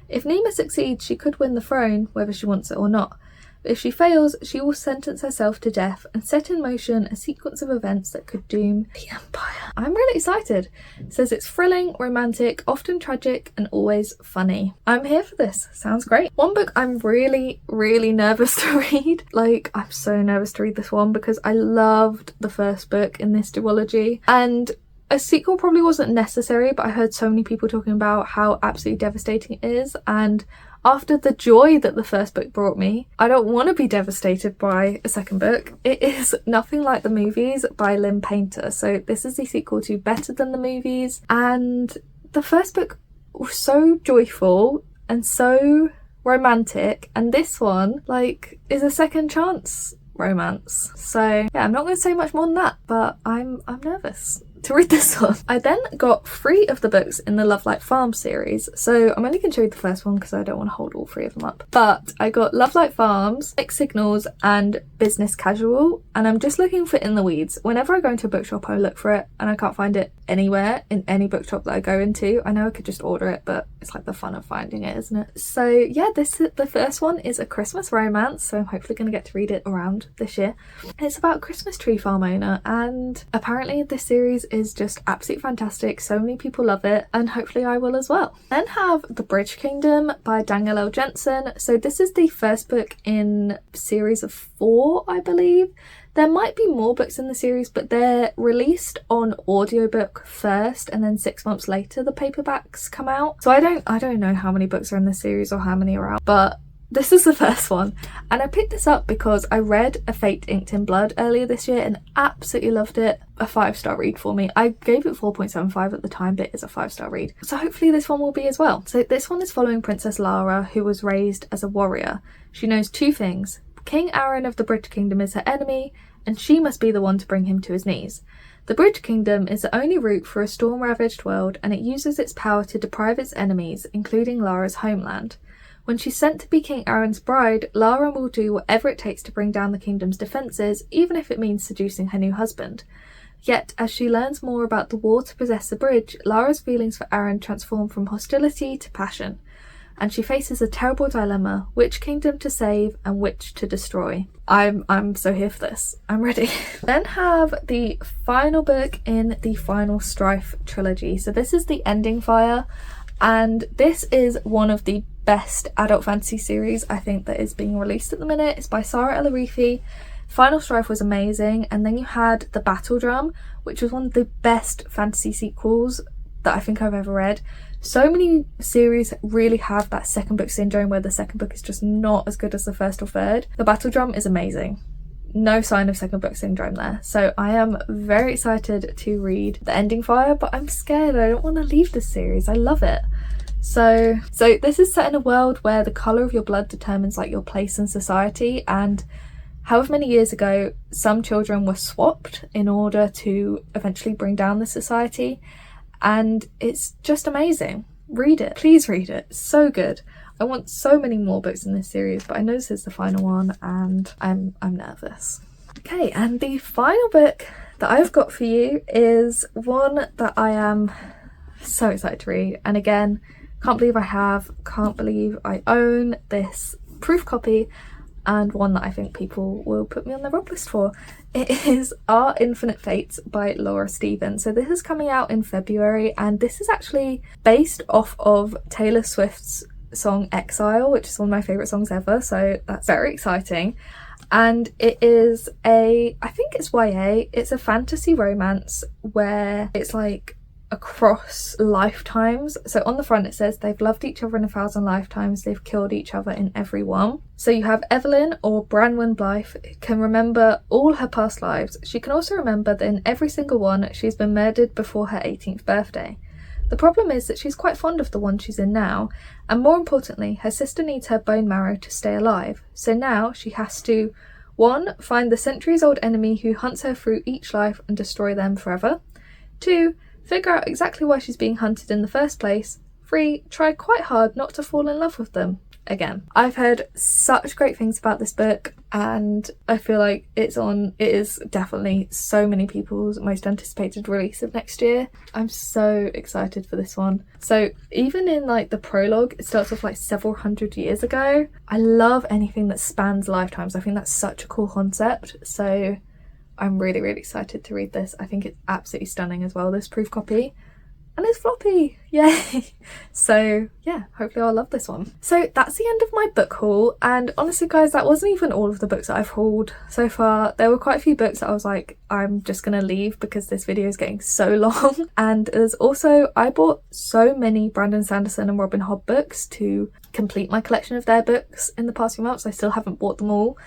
Speaker 1: If Nima succeeds, she could win the throne, whether she wants it or not. But if she fails, she will sentence herself to death and set in motion a sequence of events that could doom the Empire. I'm really excited. It says it's thrilling, romantic, often tragic, and always funny. I'm here for this. Sounds great. One book I'm really, really nervous to read. Like, I'm so nervous to read this one because I loved the first book in this duology, and a sequel probably wasn't necessary, but I heard so many people talking about how absolutely devastating it is, and After the joy that the first book brought me, I don't want to be devastated by a second book. It is Nothing Like the Movies by Lynn Painter. So this is the sequel to Better Than the Movies, and the first book was so joyful and so romantic, and this one like is a second chance romance. So yeah, I'm not going to say much more than that, but I'm nervous to read this one. I then got 3 of the books in the Love Light Farm series, so I'm only going to read the first one because I don't want to hold all 3 of them up. But I got Love Light Farms, Mixed Signals and Business Casual, and I'm just looking for In the Weeds. Whenever I go into a bookshop I look for it and I can't find it anywhere in any bookshop that I go into. I know I could just order it, but it's like the fun of finding it, isn't it? So yeah, the first one is a Christmas romance, so I'm hopefully going to get to read it around this year. It's about a Christmas tree farm owner, and apparently this series is just absolutely fantastic. So many people love it, and hopefully I will as well. Then have The Bridge Kingdom by Daniel L. Jensen. So this is the first book in a series of 4, I believe. There might be more books in the series, but they're released on audiobook first, and then 6 months later the paperbacks come out. So I don't know how many books are in the series or how many are out, but this is the first one, and I picked this up because I read A Fate Inked in Blood earlier this year and absolutely loved it. A 5-star read for me. I gave it 4.75 at the time, but it is a 5-star read. So hopefully this one will be as well. So this one is following Princess Lara, who was raised as a warrior. She knows 2 things. King Aaron of the Bridge Kingdom is her enemy, and she must be the one to bring him to his knees. The Bridge Kingdom is the only route for a storm-ravaged world, and it uses its power to deprive its enemies, including Lara's homeland. When she's sent to be King Aaron's bride, Lara will do whatever it takes to bring down the kingdom's defences, even if it means seducing her new husband. Yet, as she learns more about the war to possess the bridge, Lara's feelings for Aaron transform from hostility to passion, and she faces a terrible dilemma: which kingdom to save and which to destroy. I'm so here for this. I'm ready. Then have the final book in the Final Strife trilogy. So this is The Ending Fire, and this is one of the best adult fantasy series I think that is being released at the minute. It's by Sarah El-Arifi. Final Strife was amazing, and then you had The Battle Drum, which was one of the best fantasy sequels that I think I've ever read. So many series really have that second book syndrome where the second book is just not as good as the first or third. The Battle Drum is amazing. No sign of second book syndrome there. So I am very excited to read The Ending Fire, but I'm scared. I don't want to leave this series. I love it. So this is set in a world where the colour of your blood determines like your place in society, and however many years ago some children were swapped in order to eventually bring down the society, and it's just amazing. Read it. Please read it. It's so good. I want so many more books in this series, but I know this is the final one and I'm nervous. Okay, and the final book that I've got for you is one that I am so excited to read, and again, can't believe I own this proof copy, and one that I think people will put me on their rob list for. It is Our Infinite Fates by Laura Stevens. So this is coming out in February, and this is actually based off of Taylor Swift's song Exile, which is one of my favourite songs ever, so that's very exciting. And it is I think it's YA, it's a fantasy romance where it's like across lifetimes. So on the front it says they've loved each other in 1,000 lifetimes, they've killed each other in every one. So you have Evelyn, or Branwen Blythe, can remember all her past lives. She can also remember that in every single one she's been murdered before her 18th birthday. The problem is that she's quite fond of the one she's in now, and more importantly, her sister needs her bone marrow to stay alive. So now she has to 1. Find the centuries-old enemy who hunts her through each life and destroy them forever. 2. Figure out exactly why she's being hunted in the first place. 3. Try quite hard not to fall in love with them again. I've heard such great things about this book, and I feel like it is definitely so many people's most anticipated release of next year. I'm so excited for this one. So even in like the prologue, it starts off like several hundred years ago. I love anything that spans lifetimes. I think that's such a cool concept. So I'm really, really excited to read this. I think it's absolutely stunning as well, this proof copy. and it's floppy, yay. So yeah, hopefully I'll love this one. So that's the end of my book haul, and honestly guys, that wasn't even all of the books that I've hauled so far. There were quite a few books that I was like, I'm just gonna leave because this video is getting so long. And there's also, I bought so many Brandon Sanderson and Robin Hobb books to complete my collection of their books in the past few months. I still haven't bought them all,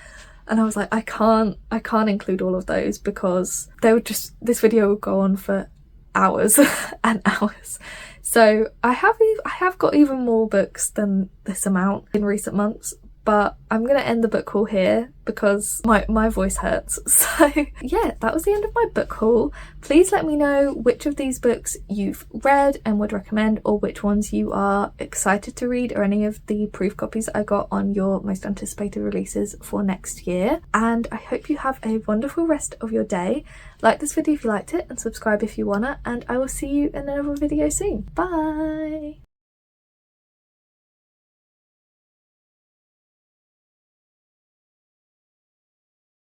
Speaker 1: and I was like, I can't include all of those because they would just, this video would go on for hours and hours. So I have got even more books than this amount in recent months, but I'm gonna end the book haul here because my voice hurts. So yeah, that was the end of my book haul. Please let me know which of these books you've read and would recommend, or which ones you are excited to read, or any of the proof copies I got on your most anticipated releases for next year. And I hope you have a wonderful rest of your day. Like this video if you liked it, and subscribe if you wanna, and I will see you in another video soon. Bye!